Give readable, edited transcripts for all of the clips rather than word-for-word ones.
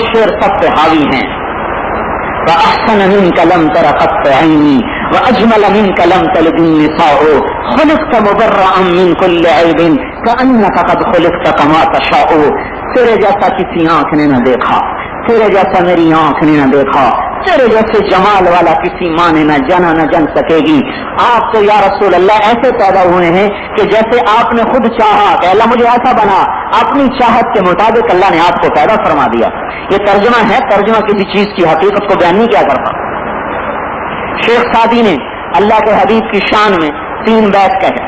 شعر سب پہ حاوی ہیں. وَأَحْسَنَ مِنْكَ لَمْ تَرَ قَطُّ عَيْنِي وَأَجْمَلَ مِنْكَ لَمْ تَلِدِ النِّسَاءُ خُلِقْتَ مُبَرَّأً مِنْ كُلِّ عَيْبٍ كَأَنَّكَ قَدْ خُلِقْتَ كَمَا تَشَاءُ. تیرے جیسا کسی آنکھ نے نہ دیکھا, تیرے جیسا میری آنکھ نے نہ دیکھا, تیرے جیسے جمال والا کسی ماں نے نہ جنا نہ جن سکے گی. آپ تو یا رسول اللہ ایسے پیدا ہوئے ہیں کہ جیسے آپ نے خود چاہا کہ اللہ مجھے ایسا بنا, اپنی چاہت کے مطابق اللہ نے آپ کو پیدا فرما دیا. یہ ترجمہ ہے, ترجمہ کسی چیز کی حقیقت کو بیان نہیں کیا کرتا. شیخ سعدی نے اللہ کے حبیب کی شان میں 3 بیت کہے.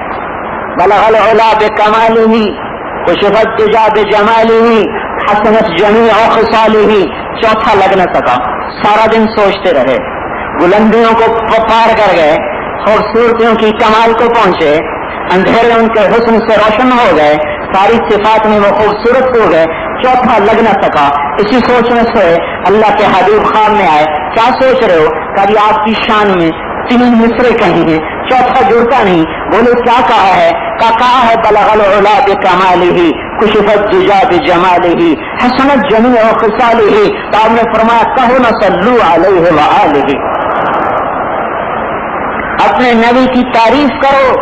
بلغ العلا بکمالہ کشف الدجا بجمالہ حسنت جمیع خصالہ. چوتھا لگ نہ سکا, سارا دن سوچتے رہے, بلندیوں کو پار کر گئے, خوبصورتیوں کی کمال کو پہنچے, اندھیرے ان کے حسن سے روشن ہو گئے, ساری صفات میں وہ خوبصورت ہو گئے. چوتھا لگ نہ سکا. اسی سوچ میں سوئے, اللہ کے حبیب خواب میں آئے, کیا سوچ رہے ہو؟ کبھی آپ کی شان میں 3 مصرے کہیں ہیں, چوتھا جڑتا نہیں. بولے کیا کہا ہے؟ کہا ہے بلغ العلا بکمالہ کشف الدجا بجمالہ حسنت جمیع خصالہ. تو آپ نے فرمایا کہو نہ صلو علیہ وآلہ, اپنے نبی کی تعریف کرو.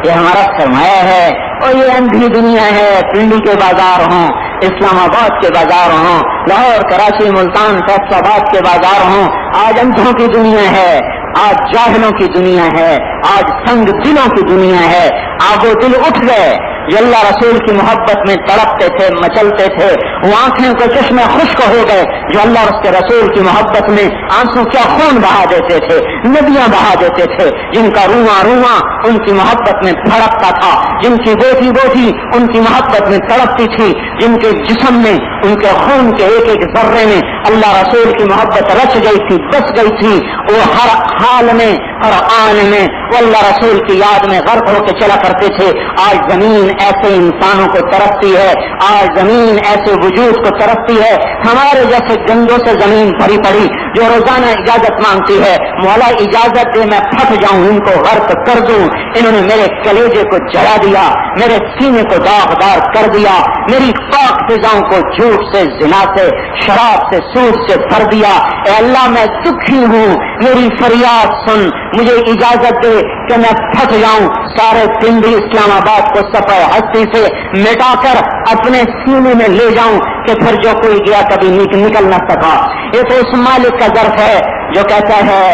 یہ ہمارا سرمایہ ہے. اور یہ اندھی دنیا ہے, پنڈی کے بازار ہوں, اسلام آباد کے بازار ہوں, لاہور کراچی ملتان فیصل آباد کے بازار ہوں, آج اندھوں کی دنیا ہے, آج جاہلوں کی دنیا ہے, آج سنگ دلوں کی دنیا ہے. آگ و دل اٹھ گئے جو اللہ رسول کی محبت میں تڑپتے تھے, مچلتے تھے. وہ آنکھیں کو چشمے خشک ہو گئے جو اللہ اور اس کے رسول کی محبت میں آنسو کیا خون بہا دیتے تھے, ندیاں بہا دیتے تھے. جن کا رواں رواں ان کی محبت میں دھڑکتا تھا, جن کی بوٹی بوٹی ان کی محبت میں تڑپتی تھی, جن کے جسم میں ان کے خون کے ایک ایک ذرے میں اللہ رسول کی محبت رچ گئی تھی, بس گئی تھی. وہ ہر حال میں, ہر آن میں وہ اللہ رسول کی یاد میں غرق ہو کے چلا کرتے تھے. آج زمین ایسے انسانوں کو ترستی ہے, آج زمین ایسے وجود کو ترستی ہے. ہمارے جیسے گندوں سے زمین بھری پڑی جو روزانہ اجازت مانگتی ہے, مولا اجازت دے میں پھٹ جاؤں, ان کو غرق کر دوں. انہوں نے میرے کلیجے کو جلا دیا, میرے سینے کو داغدار کر دیا, میری پاک فضاؤں کو جھوٹ سے, زنا سے, شراب سے, سود سے بھر دیا. اے اللہ میں دکھی ہوں, میری فریاد سن, مجھے اجازت دے کہ میں پھٹ جاؤں, سارے پنڈی اسلام آباد کو صفحہ ہستی سے مٹا کر اپنے سینے میں لے جاؤں کہ پھر جو کوئی گیا کبھی نکل نہ سکا. یہ تو اس مالک کا ظرف ہے جو کہتا ہے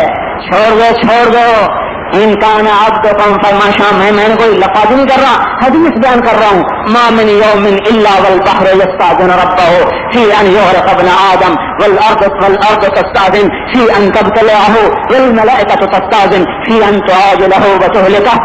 چھوڑ دو ان کا نا عبد قوم فرماشا. میں نے کوئی لفظ نہیں کر رہا, حدیث بیان کر رہا ہوں. ما من یوم الا والبحر یستاذن ربه فی ان یغرق ابن آدم والارض تستاذن فی ان تبتلعه والملائکۃ تستاذن فی ان تعاجله وتهلكه.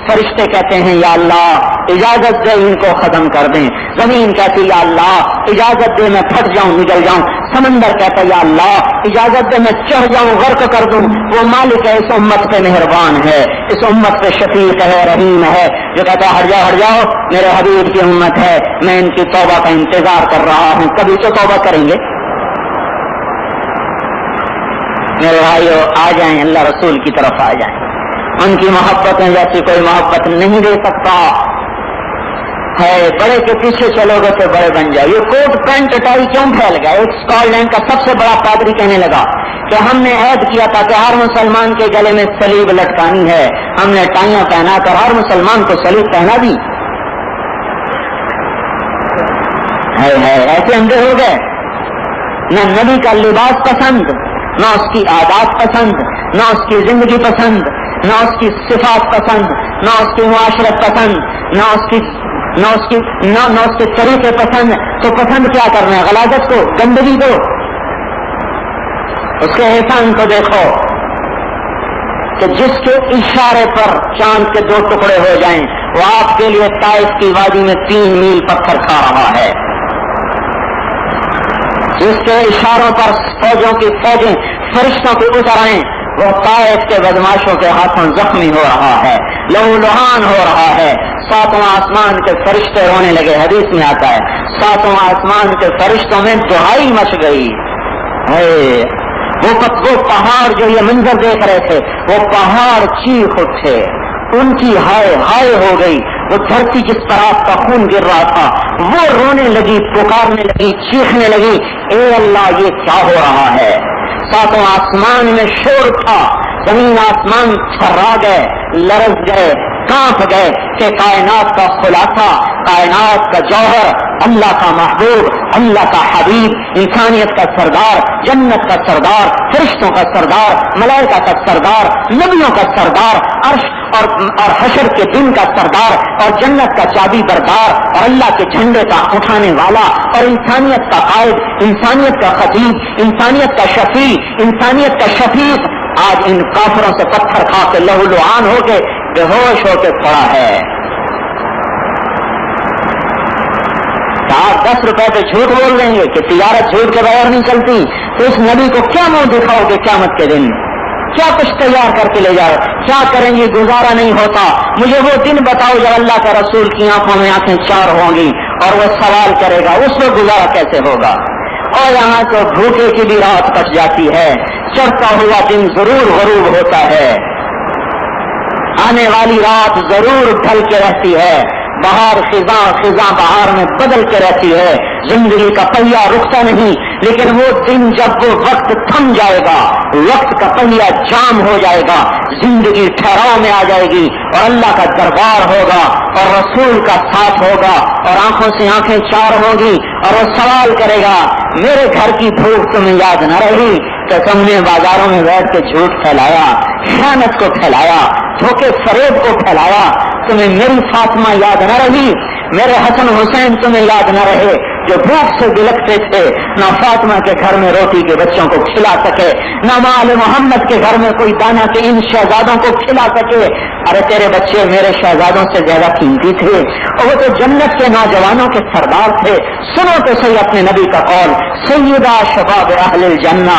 فرشتے کہتے ہیں یا اللہ اجازت دے ان کو ختم کر دیں. زمین کہتی یا اللہ اجازت دے میں پھٹ جاؤں, نکل جاؤں. سمندر کہتا یا اللہ اجازت دے میں چڑھ جاؤں, غرق کر دوں. وہ مالک ہے, اس امت پہ مہربان ہے, اس امت پہ شفیق ہے, رحیم ہے, جو کہتا ہے ہٹ جاؤ میرے حبیب کی امت ہے, میں ان کی توبہ کا انتظار کر رہا ہوں. کبھی تو توبہ کریں گے. میرے بھائیو آ جائیں, اللہ رسول کی طرف آ جائیں. ان کی محبت میں جیسی کوئی محبت نہیں دے سکتا ہے. بڑے کے پیچھے چلو گے تو بڑے بن جاؤ. یہ کوٹ پینٹ ٹائی کیوں پھیل گیا؟ ایک اسکاٹ لینڈ کا سب سے بڑا پادری کہنے لگا کہ ہم نے عہد کیا تھا کہ ہر مسلمان کے گلے میں صلیب لٹکانی ہے, ہم نے ٹائیاں پہنا کر ہر مسلمان کو صلیب پہنا دی. ایسے اندھے ہو گئے. نہ نبی کا لباس پسند, نہ اس کی عادات پسند, نہ اس کی زندگی پسند, نہ اس کی صفات پسند, نہ اس کی معاشرت پسند, نہ اس کے طریقے پسند. تو پسند کیا کرنا ہے؟ غلاظت کو, گندگی کو. اس کے احسان کو دیکھو کہ جس کے اشارے پر چاند کے 2 ٹکڑے ہو جائیں وہ آپ کے لیے طائف کی وادی میں 3 میل پتھر کھا رہا ہے. جس کے اشاروں پر فوجوں کی فوجیں فرشتوں کو اتر آئیں وہ طائف کے بدماشوں کے ہاتھوں زخمی ہو رہا ہے, لہو لہان ہو رہا ہے. 7واں آسمان کے فرشتے رونے لگے. حدیث میں آتا ہے 7واں آسمان کے فرشتوں میں دہائی مچ گئی. وہ پہاڑ جو یہ منظر دیکھ رہے تھے وہ پہاڑ چیخ اٹھے, ان کی ہائے ہائے ہو گئی. وہ دھرتی جس پر آپ کا خون گر رہا تھا وہ رونے لگی, پکارنے لگی, چیخنے لگی, اے اللہ یہ کیا ہو رہا ہے. ساتوں آسمان میں شور تھا, زمین آسمان تھرا گئے, لرز گئے, کانپ گئے کہ کائنات کا خلاصہ, کائنات کا جوہر, اللہ کا محبوب, اللہ کا حبیب, انسانیت کا سردار, جنت کا سردار, فرشتوں کا سردار, ملائکہ کا سردار, نبیوں کا سردار, عرش اور حشر کے دن کا سردار, اور جنت کا چابی بردار, اور اللہ کے جھنڈے کا اٹھانے والا, اور انسانیت کا قائد, انسانیت کا خطیب, انسانیت کا شفیع, انسانیت کا شفیق آج ان کافروں سے پتھر کھا کے لہو لعان ہو کے بے ہوش ہو کے پڑا ہے. آپ 10 روپے پہ جھوٹ بول دیں گے کہ تجارت جھوٹ کے بغیر نہیں چلتی, تو اس نبی کو کیا منہ دکھاؤ گے قیامت کے دن؟ کیا کچھ تیار کر کے لے جاؤ, کیا کریں گے؟ گزارا نہیں ہوتا. مجھے وہ دن بتاؤ جب اللہ کا رسول کی آنکھوں میں آنکھیں چار ہوں گی اور وہ سوال کرے گا, اس میں گزارا کیسے ہوگا؟ اور یہاں تو بھوکے کی بھی رات کٹ جاتی ہے, چڑھتا ہوا دن ضرور غروب ہوتا ہے, آنے والی رات ضرور ڈھل کے رہتی ہے, بہار خزاں بہار میں بدل کے رہتی ہے, زندگی کا پہیہ رکتا نہیں. لیکن وہ دن جب وہ وقت تھم جائے گا, وقت کا پہیہ جام ہو جائے گا, زندگی ٹھہراؤ میں آ جائے گی, اور اللہ کا دربار ہوگا, اور رسول کا ساتھ ہوگا, اور آنکھوں سے آنکھیں چار ہوگی, اور وہ سوال کرے گا, میرے گھر کی بھوک تمہیں یاد نہ رہی کہ تم نے بازاروں میں بیٹھ کے جھوٹ پھیلایا, خیانت کو پھیلایا, دھوکے فریب کو پھیلایا, تمہیں میری فاطمہ یاد نہ رہی, میرے حسن حسین تمہیں یاد نہ رہے جو بھوک سے بلکتے تھے, نہ فاطمہ کے گھر میں روٹی کے بچوں کو کھلا سکے, نہ آل محمد کے گھر میں کوئی دانہ کے ان شہزادوں کو کھلا سکے. ارے تیرے بچے میرے شہزادوں سے زیادہ قیمتی تھے, اور وہ تو جنت کے نوجوانوں کے سردار تھے. سنو تو صحیح اپنے نبی کا قول, سیدہ شباب اہل الجنہ,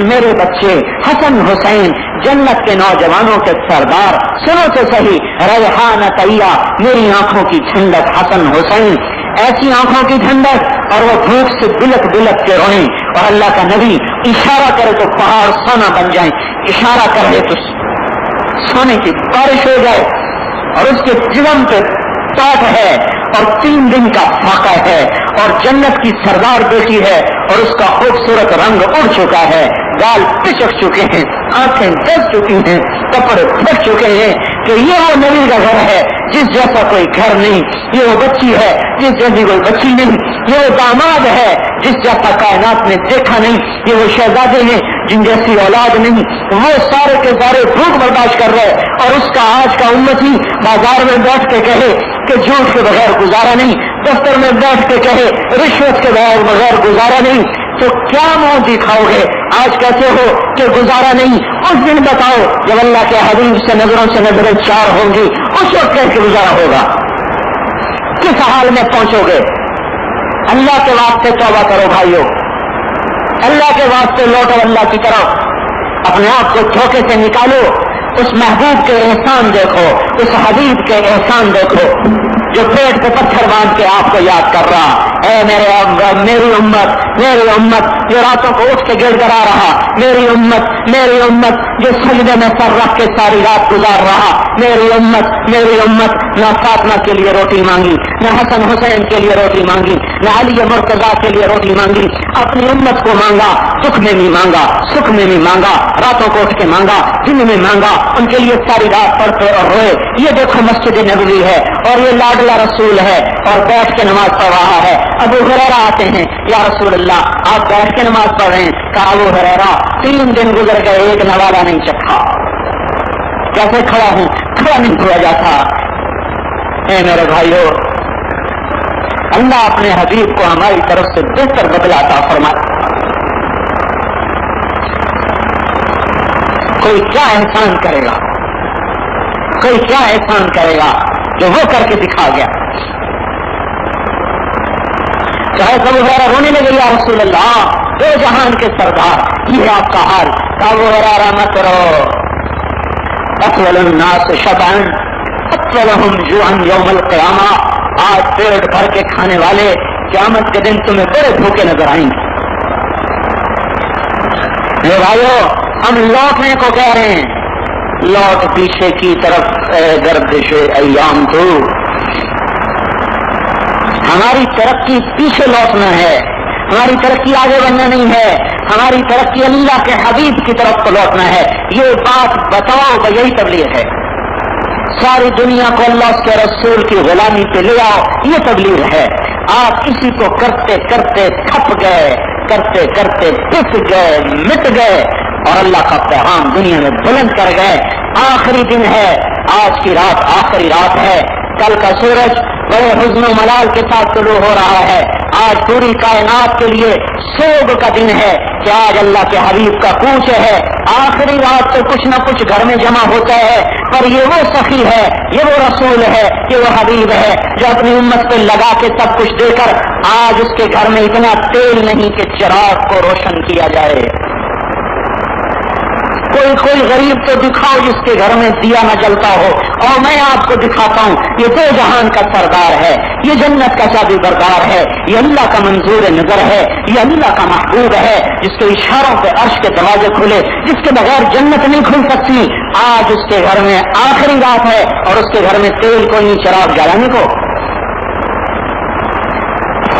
میرے بچے حسن حسین جنت کے نوجوانوں کے سردار. سنو تو صحیح, ریحان طیہ, میری آنکھوں کی ٹھنڈک حسن حسین, ایسی آنکھوں کی ٹھنڈک, اور وہ بھوک سے بلک بلک کے روئیں, اور اللہ کا نبی اشارہ کرے تو پہاڑ سونا بن جائیں, اشارہ کرے تو سونے کی بارش ہو جائے, اور اس کے جسم پہ ٹاٹ ہے, اور 3 دن کا فاقہ ہے, اور جنت کی سردار بیٹی ہے, اور اس کا خوبصورت رنگ اڑ چکا ہے, گال پچک چکے ہیں, آنکھیں دس چکی ہیں, کپڑے پھٹ چکے ہیں, کہ یہ وہ نبی کا گھر ہے جس جیسا کوئی گھر نہیں, یہ وہ بچی ہے جس جیسی کوئی بچی نہیں, یہ وہ داماد ہے جس جیسا کائنات میں دیکھا نہیں, یہ وہ شہزادے ہیں جن جیسی اولاد نہیں. وہ سارے کے سارے بھوک برداشت کر رہے, اور اس کا آج کا امتی بازار میں بیٹھ کے کہے کہ جھوٹ کے بغیر گزارا نہیں, دفتر میں بیٹھ کے کہے رشوت کے بغیر گزارا نہیں, تو کیا منہ دکھاؤ گے؟ آج کہتے ہو کہ گزارا نہیں, اس دن بتاؤ جب اللہ کے حبیب سے نظروں سے نظریں چار ہوں گی, اس وقت کیسے گزارا ہوگا؟ کس حال میں پہنچو گے؟ اللہ کے واسطے توبہ کرو بھائیو, اللہ کے واسطے لوٹو اللہ کی طرف, اپنے آپ کو دھوکے سے نکالو, اس محبوب کے احسان دیکھو, اس حبیب کے احسان دیکھو جو پیٹ پہ پتھر باندھ کے آپ کو یاد کر رہا. اے میری امت جو راتوں کو اٹھ کے گڑ گڑا رہا, میری امت جو سجدے میں سر رکھ کے ساری رات گزار رہا, میری امت نہ فاطمہ کے لیے روٹی مانگی, نہ حسن حسین کے لیے روٹی مانگی, نہ علی مرتضیٰ کے لیے روٹی مانگی, اپنی امت کو مانگا, دکھ میں بھی مانگا, سکھ میں بھی مانگا, راتوں کو اٹھ کے مانگا, دن میں مانگا, ان کے لیے ساری رات پڑھتے اور روئے. یہ دیکھو مسجد نبوی ہے, اور یہ لاڈلا رسول ہے, اور بیٹھ کے نماز پڑھ رہا ہے. ابو ہریرہ آتے ہیں, یا رسول اللہ آپ بیٹھ کے نماز پڑھ رہے ہیں. کہا ابو ہریرہ 3 دن گزر گئے, ایک نوالا نہیں چکھا, کیسے کھڑا ہوں, کھڑا نہیں ہوا جاتا. اے میرے بھائیو, اللہ اپنے حبیب کو ہماری طرف سے بہتر بدلہ عطا فرمائے. کوئی کیا احسان کرے گا, کوئی کیا احسان کرے گا جو وہ کر کے دکھا گیا. چاہے ابو ہریرہ رونے لگے, یا رسول اللہ دو جہان کے سردار, یہ آپ کا حال. ابو ہریرہ مت رو, اطول الناس شبعا اطولهم جوعا یوم القیامہ, آج پیٹ بھر کے کھانے والے قیامت کے دن تمہیں بڑے بھوکے نظر آئیں گے. میرے بھائیو, ہم لوٹنے کو کہہ رہے ہیں, لوٹ پیچھے کی طرف اے گردش ایام تو، ہماری ترقی پیچھے لوٹنا ہے، ہماری ترقی آگے بڑھنا نہیں ہے، ہماری ترقی اللہ کے حبیب کی طرف کو لوٹنا ہے. یہ بات بتاؤ کہ یہی تبلیغ ہے. ساری دنیا کو اللہ اس کے رسول کی غلامی پہ لے آؤ، یہ تبلیغ ہے. آپ اسی کو کرتے کرتے تھپ گئے، کرتے کرتے پس گئے، مٹ گئے اور اللہ کا پیغام دنیا میں بلند کر گئے. آخری دن ہے، آج کی رات آخری رات ہے. کل کا سورج بڑے حزن و ملال کے ساتھ طلوع ہو رہا ہے. آج پوری کائنات کے لیے سوگ کا دن ہے کہ آج اللہ کے حبیب کا کوچ ہے. آخری رات تو کچھ نہ کچھ گھر میں جمع ہوتا ہے، پر یہ وہ سخی ہے، یہ وہ رسول ہے، یہ وہ حبیب ہے جو اپنی امت پہ لگا کے سب کچھ دے کر آج اس کے گھر میں اتنا تیل نہیں کہ چراغ کو روشن کیا جائے. کوئی غریب تو دکھاؤ جس کے گھر میں دیا نہ جلتا ہو. اور میں آپ کو دکھاتا ہوں، یہ دو جہان کا سردار ہے، یہ جنت کا شادی بردار ہے، یہ اللہ کا منظور نظر ہے، یہ اللہ کا محبوب ہے جس کے اشاروں پہ عرش کے دروازے کھلے، جس کے بغیر جنت نہیں کھل سکتی. آج اس کے گھر میں آخری رات ہے اور اس کے گھر میں تیل کو نہیں چراغ جلانے کو.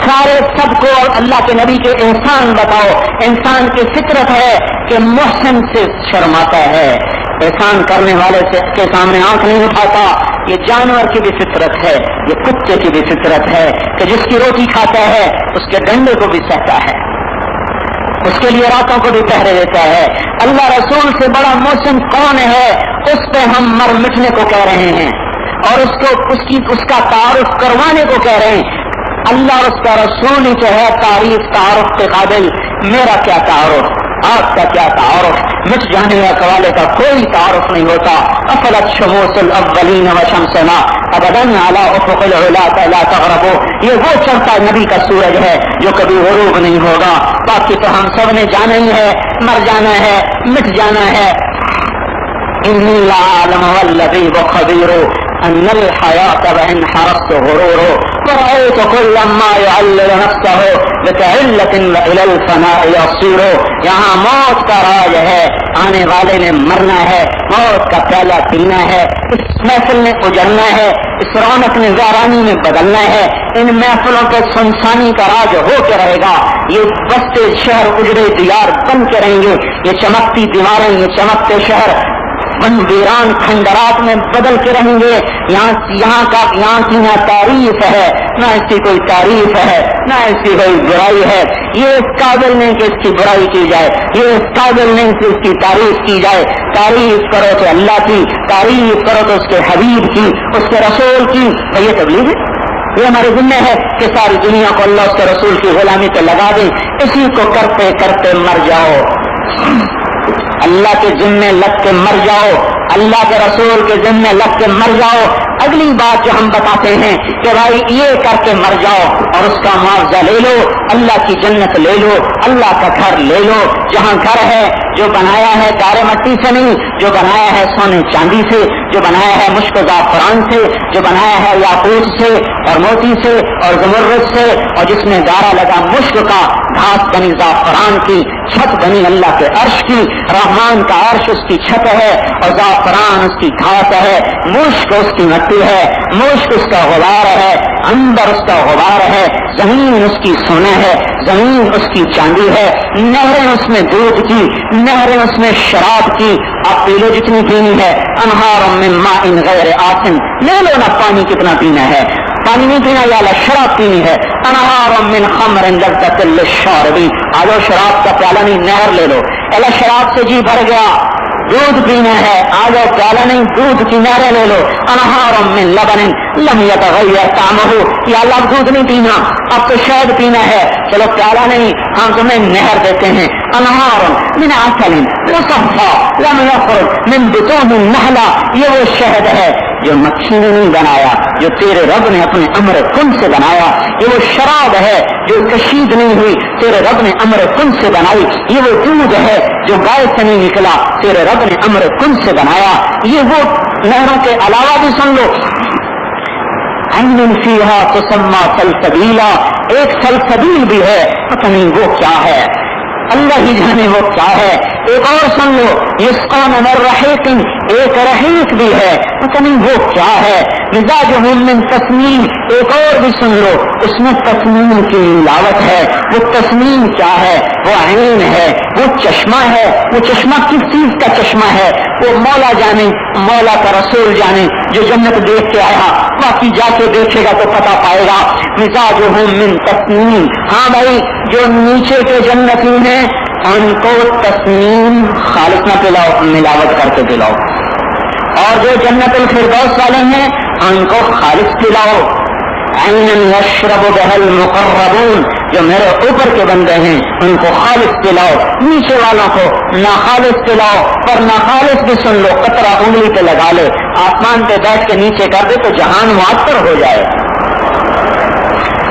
سارے سب کو اور اللہ کے نبی کے احسان بتاؤ. انسان کی فطرت ہے کہ محسن سے شرماتا ہے، احسان کرنے والے کے سامنے آنکھ نہیں اٹھاتا. یہ جانور کی بھی فطرت ہے، یہ کتے کی بھی فطرت ہے کہ جس کی روٹی کھاتا ہے اس کے ڈنڈے کو بھی سہتا ہے، اس کے لیے راتوں کو بھی پہرے دیتا ہے. اللہ رسول سے بڑا محسن کون ہے؟ اس پہ ہم مر مٹنے کو کہہ رہے ہیں اور اس کا تعارف کروانے کو کہہ رہے ہیں. اللہ اس کا رسول ہی تو ہے تعارف کے قابل. میرا کیا تعارف، آپ کا کیا تعارف؟ مٹ جانے والے کا کوئی تعارف نہیں ہوتا. افلت شموس الاولین وشمسنا ابدا علی افق العلا لا تغربوا. یہ وہ چڑھتا نبی کا سورج ہے جو کبھی غروب نہیں ہوگا. باقی تو ہم سب نے جانا ہی ہے، مر جانا ہے، مٹ جانا ہے. انی لا اعلم والذی خبیر ان الحیات وان حرصت غرور ورأيت كل ما يعلل نفسه بتعلة الى الفناء يصير. یہاں موت کا راج ہے، آنے والے نے مرنا ہے، موت کا پیالہ پینا ہے، اس محفل نے اجڑنا ہے، اس رونق نے ویرانی میں بدلنا ہے. ان محفلوں کے سنسانی کا راج ہو کے رہے گا. یہ بستے شہر اجڑے دیار بن کے رہیں گے. یہ چمکتی دیواریں، یہ چمکتے شہر ویران کھنڈرات میں بدل کے رہیں گے. یہاں کی نہ تعریف ہے، نہ اس کی کوئی تعریف ہے، نہ اس کی کوئی برائی ہے. یہ اس قابل نہیں کہ اس کی برائی کی جائے، یہ اس قابل نہیں کہ اس کی تعریف کی جائے. تعریف کرو تو اللہ کی، تعریف کرو تو اس کے حبیب کی، اس کے رسول کی. تو یہ تبلیغ ہے، یہ ہمارے ذمہ ہے کہ ساری دنیا کو اللہ اس کے رسول کی غلامی پہ لگا دیں. اسی کو کرتے کرتے مر جاؤ، اللہ کے ذمے لگ کے مر جاؤ، اللہ کے رسول کے ذمے لگ کے مر جاؤ. اگلی بات جو ہم بتاتے ہیں کہ بھائی یہ کر کے مر جاؤ اور اس کا معاوضہ لے لو، اللہ کی جنت لے لو، اللہ کا گھر لے لو. جہاں گھر ہے جو بنایا ہے گارے مٹی سے نہیں، جو بنایا ہے سونے چاندی سے، جو بنایا ہے مشک زعفران سے، جو بنایا ہے یاقوت سے اور موتی سے اور زمرد سے، اور جس میں گارا لگا مشک کا، گھاس بنی زعفران کی، چھت بنی اللہ کے عرش کی. رحمان کا عرش اس کی چھت ہے اور زعفران اس کی گھاس ہے، مشک اس کی مٹی ہے، مشک اس کا غبار ہے، اندر اس کا غبار ہے، زمین اس کی سونا ہے، زمین اس کی چاندی ہے، نہریں اس میں دودھ کی، نہریں اس میں شراب کی. آپ پی لو جتنی پینی ہے. انہار من ماء غیر آسن، لے لو نا پانی کتنا پینا ہے، پانی نہیں پینا یا شراب پینی ہے. انہار من خمر لذت للشاربین، آجو شراب کا پیالہ نہیں نہر لے لو. الا شراب سے جی بھر گیا، دودھ پینا ہے، آجو پیالہ نہیں دودھ کی نہریں لے لو. انہار من لبن لم یتغیر طعمہ، یا اللہ دودھ نہیں پینا، اب تو شہد پینا ہے، چلو پیالہ نہیں، ہم تمہیں نہر دیتے ہیں. انہار من عسل مصفى لم يخرج من بطون النحلہ، یہ وہ شہد ہے جو مکھی نے نہیں بنایا، جو تیرے رب نے اپنے امر کن سے بنایا. یہ وہ شراب ہے جو کشید نہیں ہوئی، تیرے رب نے امر کن سے بنائی. یہ وہ دودھ ہے جو گائے سے نہیں نکلا، تیرے رب نے امر کن سے بنایا. یہ وہ نہروں کے علاوہ بھی سن لو، عین فیہا تسمی سلسبیلا، ایک سلسبیل بھی ہے، پتہ نہیں وہ کیا ہے. اللہ ہی جانے وہ کیا ہے. ایک اور سن لو، یسقا من رحیق، ایک رحیق بھی ہے، پتہ نہیں وہ کیا ہے. مزاجہ من تسنیم، ایک اور بھی سن لو، اس میں تسنیم کی ملاوٹ ہے. وہ تسنیم کیا ہے؟ وہ عین ہے، وہ چشمہ ہے. وہ چشمہ کس چیز کا چشمہ ہے؟ وہ مولا جانے، مولا کا رسول جانے، جو جنت دیکھ کے آیا، باقی جا کے دیکھے گا تو پتہ پائے گا. مزاجہ من تسنیم. ہاں بھائی، جو نیچے کے جنتی ہیں ان کو تسنیم خالص نہ پلاؤ، ملاوٹ کر کے پلاؤ. اور جو جنت الفردوس والے ہیں ان کو خالص پلاؤ. عین یشرب بها المقربون، جو میرے اوپر کے بندے ہیں ان کو خالص پلاؤ. نیچے والوں کو ناخالص پلاؤ. پر ناخالص بھی سن لو، قطرہ انگلی پہ لگا لے، آسمان پہ بیٹھ کے نیچے کر دے تو جہان معطر ہو جائے.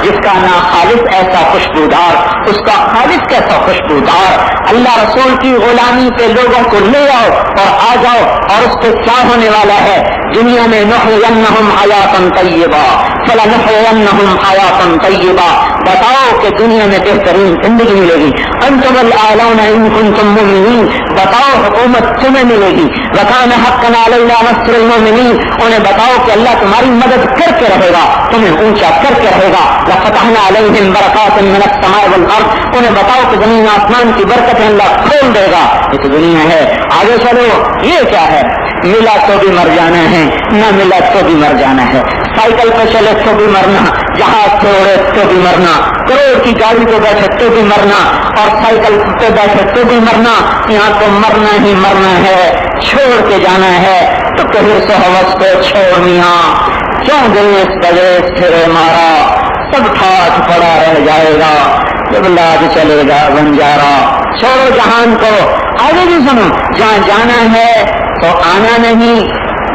جس کا ناخالص ایسا خوشبودار، اس کا خالص کیسا خوشبودار. اللہ رسول کی غلامی پہ لوگوں کو لے آؤ اور آ جاؤ. اور اس پہ کیا ہونے والا ہے؟ دنیا میں نحینہم حیاتا طیبہ فلنحینہم حیاتا طیبہ. بتاؤ کہ دنیا میں بہترین زندگی ملے گی. انتم الاعلون ان کنتم مؤمنین، بتاؤ حکومت تمہیں ملے گی. وکان حقا علینا نصر المؤمنین، انہیں بتاؤ کہ اللہ تمہاری مدد کر کے رہے گا، تمہیں اونچا کر کے رہے گا. لفتحنا علیہم برکات من السماء والارض، انہیں بتاؤ کہ زمین آسمان کی برکتیں اللہ کھول دے گا. یہ تو دنیا ہے. آگے چلو، یہ کیا ہے؟ ملا تو بھی مر جانا ہے، نہ ملا تو بھی مر جانا ہے. سائیکل پہ چلے تو بھی مرنا، جہاز سے اڑے تو بھی مرنا، کروڑ کی گاڑی پہ بیٹھے تو بھی مرنا، اور سائیکل پہ بیٹھے تو بھی مرنا. یہاں تو مرنا ہی مرنا ہے، چھوڑ کے جانا ہے. تو کبھی سے حوث کو چھوڑ میاں، کیوں دل اس بجے پھرے مارا، سب ٹھاٹ پڑا رہ جائے گا جب لاج چلے گا بنجارا. چھوڑو جہان کو. آگے بھی سنو، جہاں جانا ہے تو آنا نہیں،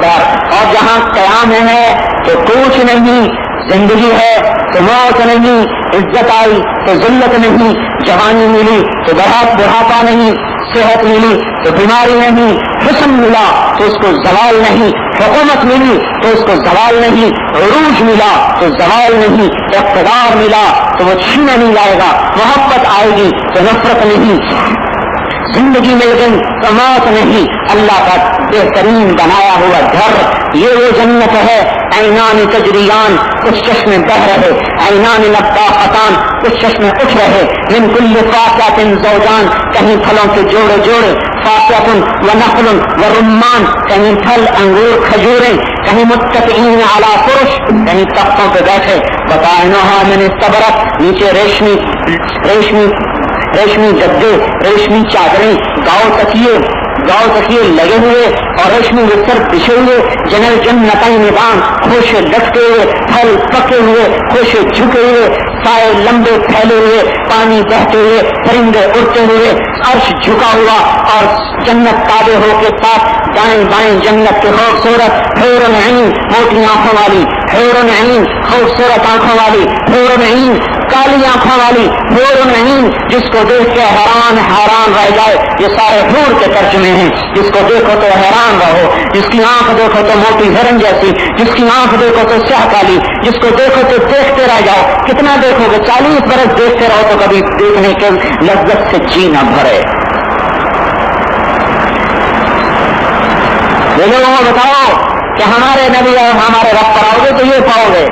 اور جہاں قیام ہے تو کوچ نہیں. زندگی ہے تو موت نہیں، عزت آئی تو ذلت نہیں، جوانی ملی تو بڑھاپا نہیں، صحت ملی تو بیماری نہیں، حسن ملا تو اس کو زوال نہیں، حکومت ملی تو اس کو زوال نہیں، عروج ملا تو زوال نہیں، اقتدار ملا تو وہ چھینا نہیں لائے گا، محبت آئے گی تو نفرت نہیں، زندگی مل گئی تو موت نہیں. اللہ کا بہترین بنایا ہوا گھر یہ وہ جنت ہے. عینان تجریان، کچھ چشمے بہ رہے، عینان نباختان، کچھ چشمے اٹھ رہے. من کل فاکہۃ زوجان، کہیں پھلوں کے جوڑے جوڑے، فاکہۃ و نخل و رمان، کہیں پھل انگور کھجوریں، کہیں متکئین علی فرش، کہیں تختوں پہ بیٹھے. بطائنہا من استبرق، نیچے ریشمی گدے، ریشمی چادریں، گاؤ تکیے لگے ہوئے اور ریشمی بستر بچھے ہوئے. جنرل جنتین نظام، خوش لٹکے ہوئے، پھل پکے ہوئے، خوش جھکے ہوئے، سائے لمبے پھیلے ہوئے، پانی بہتے ہوئے، پرندے اڑتے ہوئے، عرش جھکا ہوا اور جنت تابع ہو کے ساتھ دائیں بائیں جنت کے خوبصورت حور عین، موٹی آنکھوں والی حور عین، خوبصورت آنکھوں والی حور عین، کالی آنکھوں والی حور عین، جس کو دیکھ کے حیران رہ جائے. یہ سارے حور کے ترجمے ہیں. جس کو دیکھو تو حیران رہو، جس کی آنکھ دیکھو تو موٹی ہرن جیسی، جس کی آنکھ دیکھو تو سیاہ کالی، جس کو دیکھو تو دیکھتے رہ جاؤ. کتنا دیکھو گے؟ 40 برس دیکھتے رہو تو کبھی دیکھنے کے لذت سے جی نہ بھرے. یہ لوگوں کو بتاؤ کہ ہمارے نبی اور ہمارے رب پر آؤ گے تو یہ پاؤ گے.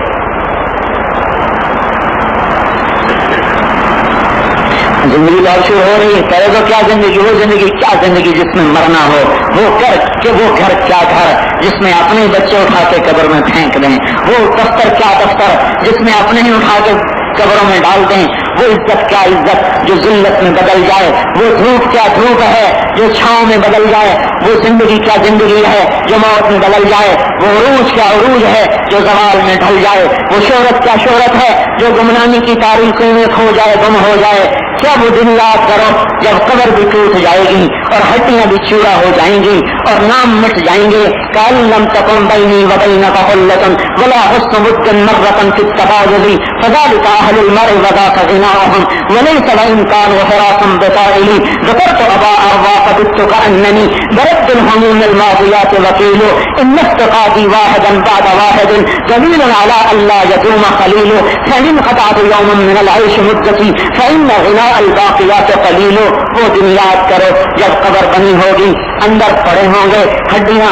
زندگی بہت شروع ہو رہی ہے. کرے تو کیا زندگی؟ وہ زندگی کیا زندگی جس میں مرنا ہو. وہ گھر کیا گھر جس میں اپنے بچے اٹھا کے قبر میں پھینک دیں. وہ دفتر کیا دفتر جس میں اپنے ہی اٹھا کے قبروں میں ڈال دیں. وہ عزت کیا عزت جو ذلت میں بدل جائے. وہ دھوپ کیا دھوپ ہے جو چھاؤں میں بدل جائے. وہ زندگی کیا زندگی ہے جو موت میں بدل جائے. وہ عروج کیا عروج ہے جو زوال میں ڈھل جائے. وہ شہرت کیا شہرت ہے جو گمنامی کی تاریخوں میں کھو جائے، گم ہو جائے. کیا وہ دن یاد کرو جب قبر بھی ٹوٹ جائے گی اور ہڈیاں بھی چورا ہو جائیں گی اور نام مٹ جائیں گے. کَأَلَّمْ تَكُنْ بَيْنِي وَبَيْنَكَ خُلَّةٌ وَلَا حُسْنُ وُدٍّ مَرَّةً فِي التَّبَادُلِ فَذَلِكَ أَهْلُ الْمَرْءِ وَذَاكَ غِنَاؤُهُمْ وَلَيْسَ وَإِنْ كَانُوا حِرَاسًا بِطَائِلِ ذَكَرْتُ أَبَا أَرْوَاقَ فبت كأنني برد الهموم الماضيات وكيل إن افتقادي واحدا بعد واحد جميل على ألا يدوم خليل فإن قطعت يوما من العيش مدتي فإن غناء الباقيات قليل. وہ دن یاد کرو جب قبر بنی ہوگی، اندر پڑے ہوں گے ہڈیاں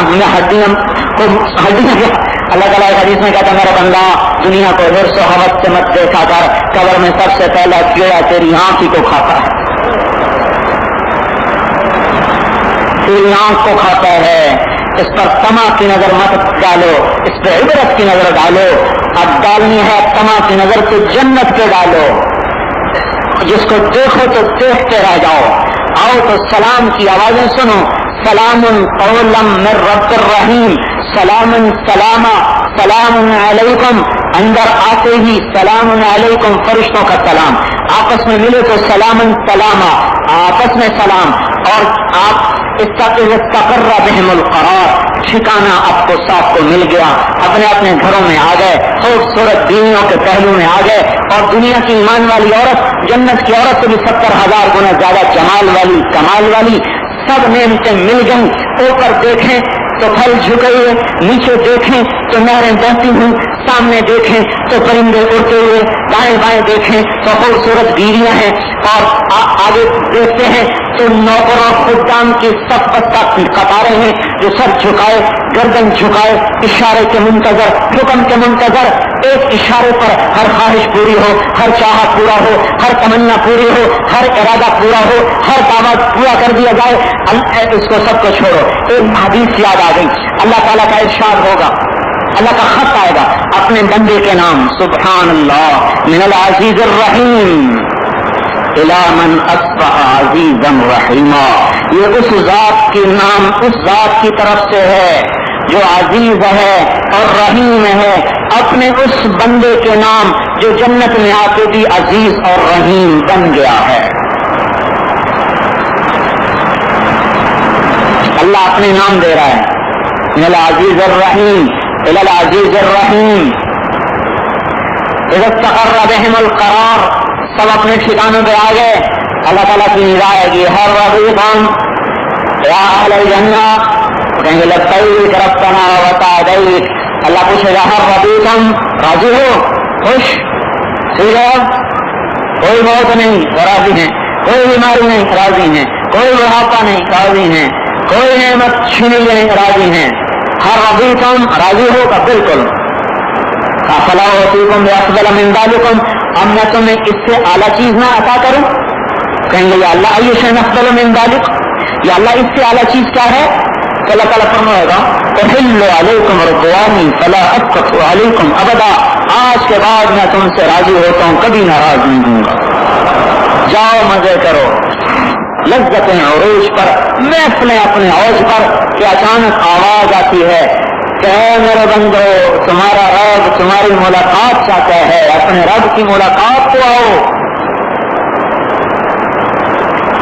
اللہ تعالیٰ حدیث میں کہتا میرا بندہ دنیا کو حرص و حوث سے مت دیکھا کر، قبر میں سب سے پہلا کیڑا تیری آنکھ ہی کو کھاتا ہے، تیری آنکھ کو کھاتا ہے. اس پر طمع کی نظر مت ڈالو، اس پہ عبرت کی نظر ڈالو. اب ڈالنی ہے طمع کی نظر تو جنت پہ ڈالو، جس کو دیکھو تو دیکھتے رہ جاؤ. آؤ تو سلام کی آوازیں سنو، سلام قولا من رب الرحیم، سلام سلاما سلام علیکم. اندر آتے ہی سلام علیکم فرشتوں کا سلام، آپس میں ملے تو سلام سلاما، آپس میں سلام. اور آپ استقر بہم القرار، ٹھکانہ آپ کو صاحب کو مل گیا، اپنے اپنے گھروں میں آ گئے، خوبصورت بیویوں کے پہلو میں آ گئے، اور دنیا کی ایمان والی عورت جنت کی عورت سے بھی 70,000 گنا زیادہ جمال والی کمال والی، سب نعمتیں مل گئیں. اوپر دیکھیں تو پھل جھکے ہوئے، نیچے دیکھیں تو نہریں بہتی ہوئی، سامنے دیکھیں تو پرندے اڑتے ہوئے، دائیں بائیں دیکھیں تو خوبصورت بیویاں ہیں، اور آگے دیکھتے ہیں تو نوکروں خدام کی صف قطاریں ہیں جو سر جھکائے گردن جھکائے اشارے کے منتظر، حکم کے منتظر. ایک اشارے پر ہر خواہش پوری ہو، ہر چاہت پورا ہو، ہر تمنا پوری ہو، ہر ارادہ پورا ہو، ہر دعوت پورا کر دیا جائے. اس کو سب کو چھوڑو. ایک حدیث یاد آ گئی، اللہ تعالیٰ کا ارشاد ہوگا، اللہ کا خط آئے گا اپنے بندے کے نام، سبحان اللہ من العزیز الرحیم الی من اصبح عزیزا رحیما. یہ اس ذات کی نام اس ذات کی طرف سے ہے جو عزیز ہے اور رحیم ہے، اپنے اس بندے کے نام جو جنت میں آ کے بھی عزیز اور رحیم بن گیا ہے. اللہ اپنے نام دے رہا ہے، العزیز الرحیم العزیز الرحیم. اذا استقر بهم القرار، سب اپنے ٹھکانوں پہ آ گئے. اللہ تعالیٰ کی نگاہ ہے کہ ہر ربیبان یا اہل الجنہ کہیں گے لبیک ربنا وسعدیک. اللہ پوچھے گا ہر ربیبان راضی ہو، خوش، ٹھیک ہے، کوئی موت نہیں راضی ہیں، کوئی بیماری نہیں راضی ہیں، کوئی بڑھاپا نہیں راضی ہیں، کوئی نعمت چھینی نہیں راضی ہیں. ہر ربیبان راضی ہوگا بالکل. فلا اوتیکم بافضل من ذلکم، اب میں تمہیں اس سے اعلیٰ چیز نہ عطا کروں. کہیں گے یا اللہ ای شیء افضل من ذلک، یا اللہ اس سے اعلیٰ چیز کیا ہے؟ تو اللہ تعالیٰ فرمائے گا احل علیکم رضوانی فلا اسخط علیکم ابدا، آج کے بعد میں تم سے راضی ہوتا ہوں، کبھی ناراض نہیں ہوں گا. جاؤ مزے کرو، لذتیں عروج پر، محفلیں اپنے عوج پر. کہ اچانک آواز آتی ہے کہ اے میرے بندو تمہارا رب تمہاری ملاقات چاہتا ہے، اپنے رب کی ملاقات کو آؤ.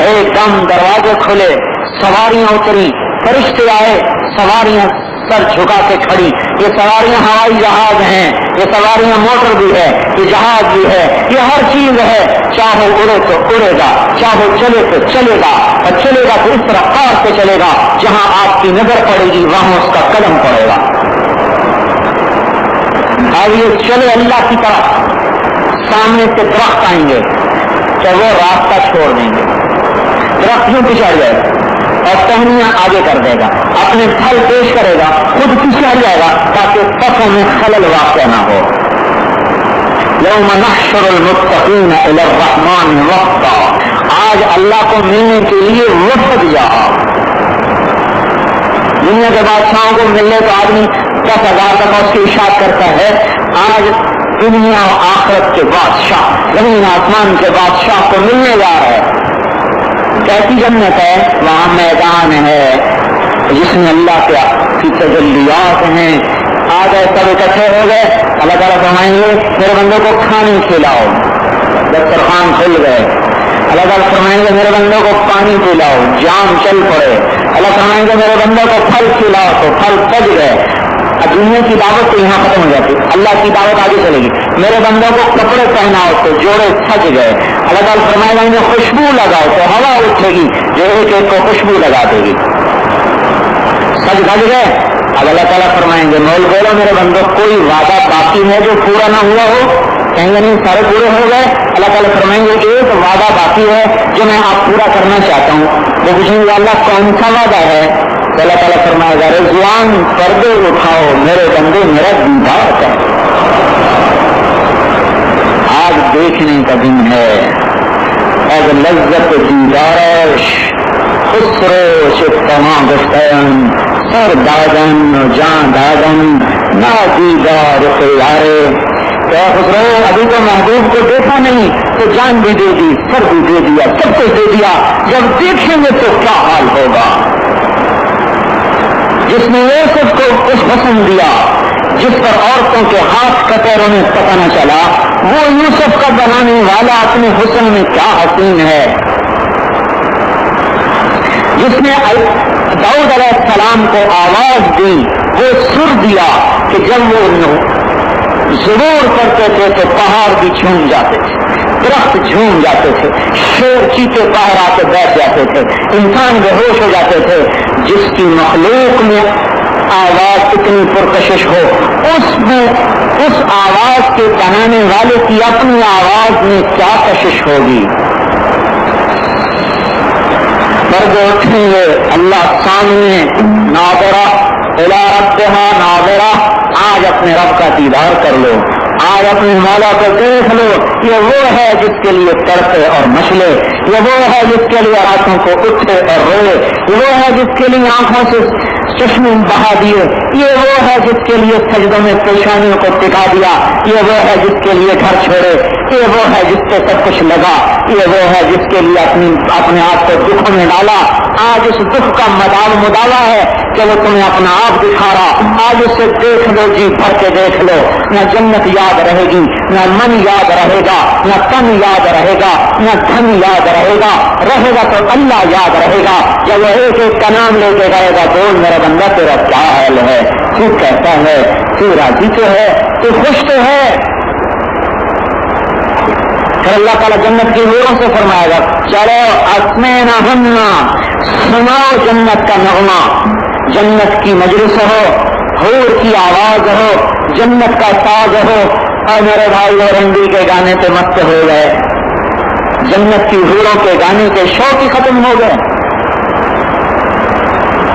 ایک دم دروازے کھلے، سواریاں اتری، فرشتے آئے، سواریاں سر جھکا کے کھڑی. یہ سواریاں ہوائی جہاز ہیں، یہ سواریاں موٹر بھی ہے، یہ جہاز بھی ہے، یہ ہر چیز ہے. چاہو اڑے تو اڑے گا، چاہو چلے تو چلے گا، اور چلے گا تو اس رفتار سے چلے گا جہاں آپ کی نظر پڑے گی وہاں اس کا قدم پڑے گا. اب یہ چلے اللہ کی طرف، سامنے سے درخت آئیں گے تو وہ راستہ چھوڑ دیں گے، درخت یوں پچھڑ جائے گا اور ٹہنیاں آگے کر دے گا، اپنے پھل پیش کرے گا، خود پیچھے ہٹ جائے گا تاکہ صفوں میں خلل واقع نہ ہو. یوم نحشر المتقین الی الرحمن وفدا، آج اللہ کو ملنے کے لیے وفد جا. دنیا کے بادشاہوں کو ملنے تو آدمی 10,000 تک اس کی اشاعت کرتا ہے. آج دنیا و آخرت کے بادشاہ، زمین آسمان کے بادشاہ کو ملنے جا رہا ہے. کیسی جنت ہے؟ وہاں میدان ہے جس میں اللہ کی تجلیات ہیں. آ گئے سب اکٹھے ہو گئے، اللہ تعالیٰ فرمائیں گے میرے بندوں کو کھانے کھلاؤ. دسترخوان کھل گئے. اللہ تعالیٰ فرمائیں گے میرے بندوں کو پانی پلاؤ، جام چل پڑے. اللہ فرمائیں گے میرے بندوں کو پھل کھلاؤ تو پھل پج گئے. دنیا کی دعوت تو یہاں ختم ہو جاتی، اللہ کی دعوت آگے چلے گی. میرے بندوں کو کپڑے پہناؤ تو جوڑے سج گئے. اللہ تعالیٰ فرمائے گا انہیں خوشبو لگاؤ تو ہوا اٹھے گی جو ایک ایک کو خوشبو لگا دے گی. سج بج گئے. اب اللہ تعالیٰ فرمائیں گے مول بولو میرے بندوں کوئی وعدہ باقی ہے جو پورا نہ ہوا ہو؟ کہیں گے نہیں سارے پورے ہو گئے. اللہ تعالیٰ فرمائیں گے ایک وعدہ باقی ہے جو میں آپ پورا کرنا چاہتا ہوں. وہ پوچھیں گے اللہ کون سا وعدہ ہے؟ تو اللہ تعالیٰ فرمائے گا رضوان پردے اٹھاؤ میرے بندے میرا دیدار کر. آج دیکھنے کا دن ہے. اب لذت دیدارش خسرو شفتما گفتن سر دادن جان دادن نا دیدار خیارے. کیا خسرو ابھی تو محبوب کو دیکھا نہیں تو جان بھی دے دی، سر بھی دے دیا، سب کچھ دے دیا. جب دیکھیں گے تو کیا حال ہوگا؟ جس نے یوسف کو کچھ حسن دیا جس پر عورتوں کے ہاتھ کٹوروں میں پتہ نہ چلا، وہ یوسف کا بنانے والا اپنے حسن میں کیا حسین ہے. جس نے داؤد علیہ السلام کو آواز دی، وہ سر دیا کہ جب وہ ضرور کرتے تھے تو پہاڑ بھی جھوم جاتے تھے، درخت جھوم جاتے تھے، شیر چیتے باہر آ کے بیٹھ جاتے تھے، انسان بے ہوش ہو جاتے تھے. جس کی مخلوق میں آواز اتنی پرکشش ہو، اس آواز کے بنانے والے کی اپنی آواز میں کیا کشش ہوگی. مرد اٹھیں گے اللہ سامنے ناظرہ الی ربہا ناظرہ. آج اپنے رب کا دیدار کر لو، آج اپنے مولا کو دیکھ لو. یہ وہ ہے جس کے لیے تڑپے اور مچلے، یہ وہ ہے جس کے لیے راتوں کو اٹھے اور روئے، یہ وہ ہے جس کے لیے آنکھوں سے چشمے بہا دیے، یہ وہ ہے جس کے لیے سجدوں میں پیشانیوں کو ٹکا دیا، یہ وہ ہے جس کے لیے گھر چھوڑے، یہ وہ ہے جس سے سب کچھ لگا، یہ وہ ہے جس کے لیے اپنے آپ کو دکھ میں ڈالا. آج اس دکھ کا مداوا ہے کہ وہ تمہیں اپنا آپ دکھا رہا. آج اسے دیکھ لو، جی بھر کے دیکھ لو. نہ جنت یاد رہے گی، نہ من یاد رہے گا، نہ تن یاد رہے گا، نہ دھن یاد رہے گا. رہے گا تو اللہ یاد رہے گا. جب وہ ایک ایک کا نام لے کے گئے گا بول میرا بندہ تیرا کیا حال ہے، تو کہتا ہے تو راضی تو ہے، تو خوش تو ہے. پھر اللہ تعالیٰ جنت کی حوروں سے فرمائے گا چلو اسمینا ہننا، سناؤ جنت کا نغمہ. جنت کی مجلس ہو، حور کی آواز ہو، جنت کا ساز ہو. اور میرے بھائی وہ رنڈی کے گانے پہ مست ہو گئے، جنت کی حوروں کے گانے کے شوق ہی ختم ہو گئے.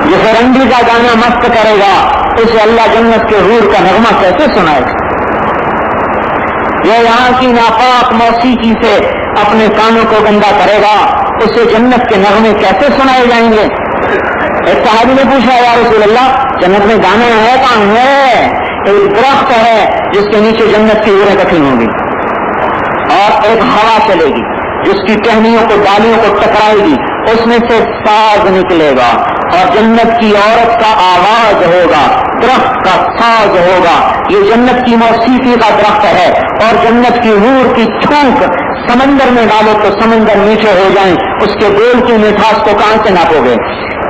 جسے رنڈی کا گانا مست کرے گا اسے اللہ جنت کے حور کا نغمہ کیسے سنائے گا؟ یہ یہاں کی ناپاک موسیقی سے اپنے کانوں کو گندا کرے گا، اسے جنت کے نغمے کیسے سنائے جائیں گے؟ ایک صحابی نے پوچھا یا رسول اللہ جنت میں گانے ہے؟ کہاں ہے؟ ایک درخت ہے جس کے نیچے جنت کی حوریں اکٹھی ہوں گی اور ایک ہوا چلے گی جس کی ٹہنیوں کو ڈالیوں کو ٹکرائے گی، اس میں سے ساز نکلے گا اور جنت کی عورت کا آواز ہوگا، درخت کا ساز ہوگا. یہ جنت کی موسیقی کا درخت ہے اور جنت کی حور کی چھونک سمندر میں ڈالو تو سمندر نیچے ہو جائیں. اس کے بول کی مٹھاس کو کہاں سے ناپو گے؟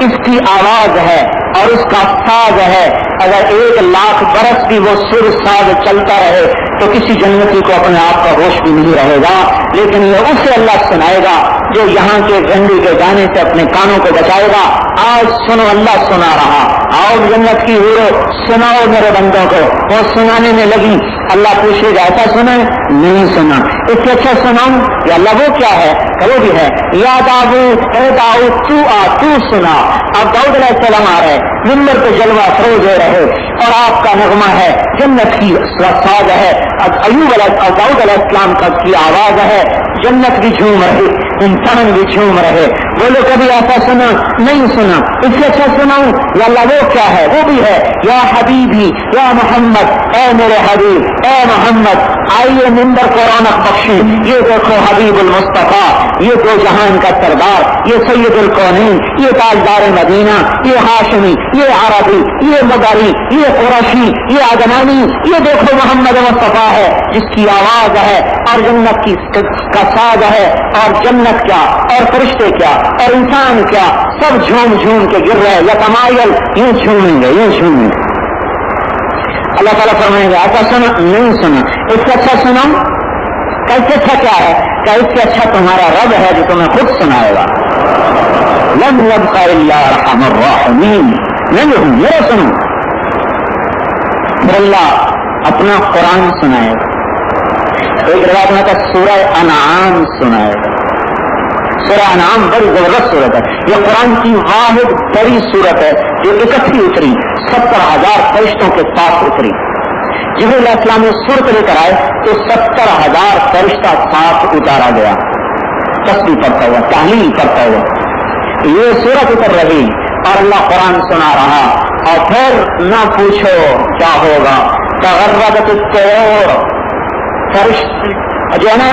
اس کی آواز ہے اور اس کا ساز ہے. اگر 1,00,000 برس بھی وہ سر ساز چلتا رہے تو کسی جنتی کو اپنے آپ کا ہوش بھی نہیں رہے گا. لیکن یہ اسے اللہ سنائے گا جو یہاں کے گنڈی کے گانے سے اپنے کانوں کو بچائے گا. آج سنو اللہ سنا رہا. آؤ جنت کی حورو سناؤ میرے بندوں کو. وہ سنانے میں لگی. اللہ پوچھے گا ایسا سنا نہیں سنا، اس سے اچھا سناؤں یا اللہ وہ کیا ہے کہ وہ بھی ہے یا داؤد اے داؤد تو سنا. اب داؤد علیہ السلام آ رہے ممبر پہ جلوہ افروز ہو رہے اور آپ کا نغمہ ہے جنت کی ساز ہے. اب ایوب علیہ داؤد علیہ السلام کی آواز ہے، جنت بھی جھوم رہی، انسان بھی جھوم رہے. بولو کبھی ایسا سنا نہیں سنا، اس سے اچھا سناؤں یا اللہ وہ کیا ہے وہ بھی ہے یا حبیبی یا محمد اے میرے حبیب اے محمد. آئیے ممبر کو رونق بخشی. یہ دیکھو حبیب المصطفیٰ، یہ دو جہان کا سردار، یہ سید الکونین، یہ تاجدار مدینہ، یہ ہاشمی، یہ عربی، یہ مدری، یہ قریشی، یہ عدنانی. یہ دیکھو محمد مصطفیٰ ہے جس کی آواز ہے اور جنت کی کا ساز ہے. اور جنت کیا اور فرشتے کیا اور انسان کیا سب جھوم جھوم کے گر رہے. یا تمایل یوں جھومیں گے یوں جھومیں گے. اللہ تعالیٰ فرمائیں گے ایسا سنا نہیں سنا، اس سے اچھا سنا، کیسے اچھا کیا ہے؟ کیا اس سے اچھا تمہارا رب ہے جو تمہیں خود سنائے گا. لم يبق الا ارحم الراحمین، نہیں ہوں میرا سنو. پھر اللہ اپنا قرآن سنائے گا. ایک روایت میں کہ سورہ انعام سنائے گا. سورہ انعام بڑی زبردست صورت ہے. یہ قرآن کی واحد بڑی صورت ہے جو اکٹھی اتری 70,000 فرشتوں کے ساتھ اتری. جب علیہ السلام نے صورت لے کر آئے تو 70,000 فرشتہ ساتھ اتارا گیا، تسبیح پڑھتا ہوا، تحلیل کرتا ہوا. یہ صورت اتر رہی اور اللہ قرآن سنا رہا. اور پھر نہ پوچھو کیا ہوگا. تغربت الطيور، فرشتے جو ہے نا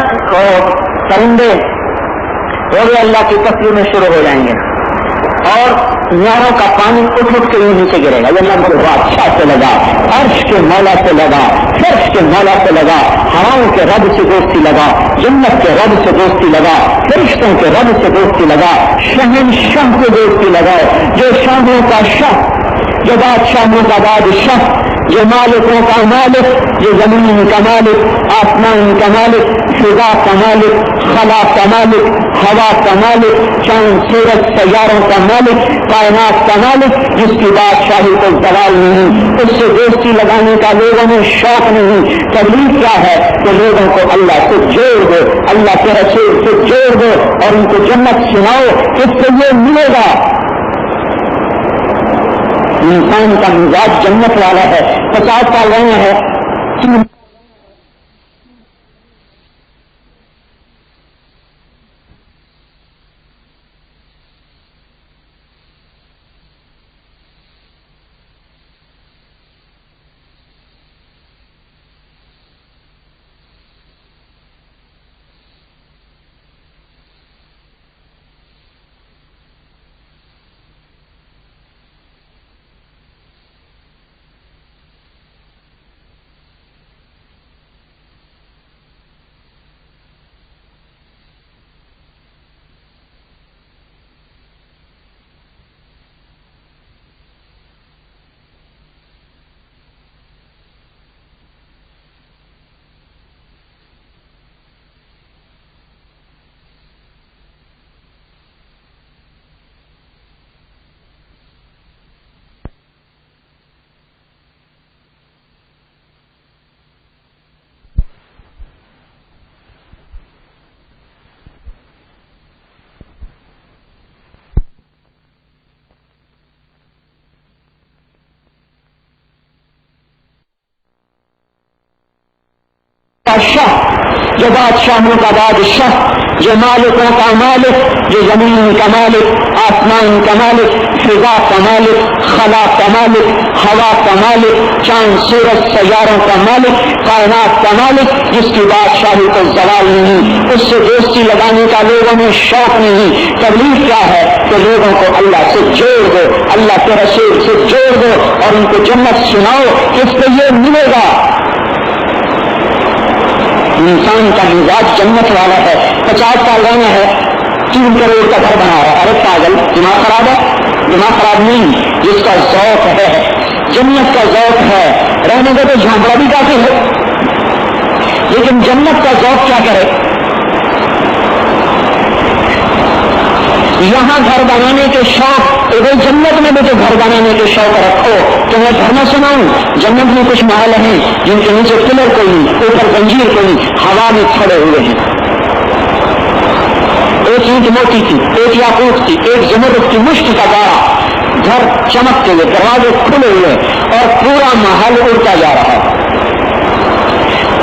پرندے وہ بھی اللہ کی تصویر میں شروع ہو جائیں گے اور نہروں کا پانی اٹھ اٹھ کے نیچے گرے گا. یہ اللہ کو بادشاہ سے لگا، عرش کے مولا سے لگا، فرش کے مولا سے لگا، ہواؤں کے رب سے دوستی لگا، جنت کے رب سے دوستی لگا، فرشتوں کے رب سے دوستی لگا، شہنشاہ سے دوستی لگا، جو شاہوں کا شاہ، جو بادشاہوں کا بادشاہ، جو مالکوں کا مالک، جو زمین کا مالک، آسمان کا مالک، فضا کا مالک، خلا کا مالک، ہوا کا مالک، چاند سورج سیاروں کا مالک، کائنات کا مالک، جس کی بادشاہی کو زوال نہیں، اس سے دوستی لگانے کا لوگوں میں شوق نہیں. تبلیغ کیا ہے کہ لوگوں کو اللہ سے جوڑ دو، اللہ کے رسول سے جوڑ دو اور ان کو جنت سناؤ. اس سے یہ ملے گا. انسان کا مزاج جنت والا ہے. 50 سال رہے ہیں شاہ، جو بادشاہوں کا بادشاہ، جو مالکوں کا مالک، جو زمین کا مالک، آسمان کا مالک، فضا کا مالک، خلا کا مالک، ہوا کا مالک، چاند سورج سیاروں کا مالک، کائنات کا مالک، جس کی بادشاہی کو زوال نہیں، اس سے دوستی لگانے کا لوگوں میں شوق نہیں. تبلیغ کیا ہے کہ لوگوں کو اللہ سے جوڑ دو، اللہ کے رسول سے جوڑ دو اور ان کو جنت سناؤ. اس سے یہ ملے گا. انسان کا مزاج جنت والا ہے. 50 سال رہنا ہے، 3 کروڑ کا گھر بنا رہا ہے. ارے پاگل، دماغ خراب ہے؟ دماغ خراب نہیں. جس کا ذوق ہے، جنت کا ذوق ہے، رہنے کا تو جھونپڑا بھی کافی ہے، لیکن جنت کا ذوق کیا کرے. یہاں گھر بنانے کے شوق، جنت میں بھی تو گھر بنانے کے شوق رکھو. تو میں گھر نہ سناؤں. جنت میں کچھ محل ہیں جن کے نیچے پلر کوئی نہیں، اوپر زنجیر کوئی نہیں، ہوا میں کھڑے ہوئے ہیں. ایک اینٹ موٹی تھی، ایک یاقوت تھی، ایک زمرد کی مشت کا دارا. گھر چمکتے ہوئے، دروازے کھلے ہوئے اور پورا محل اڑتا جا رہا.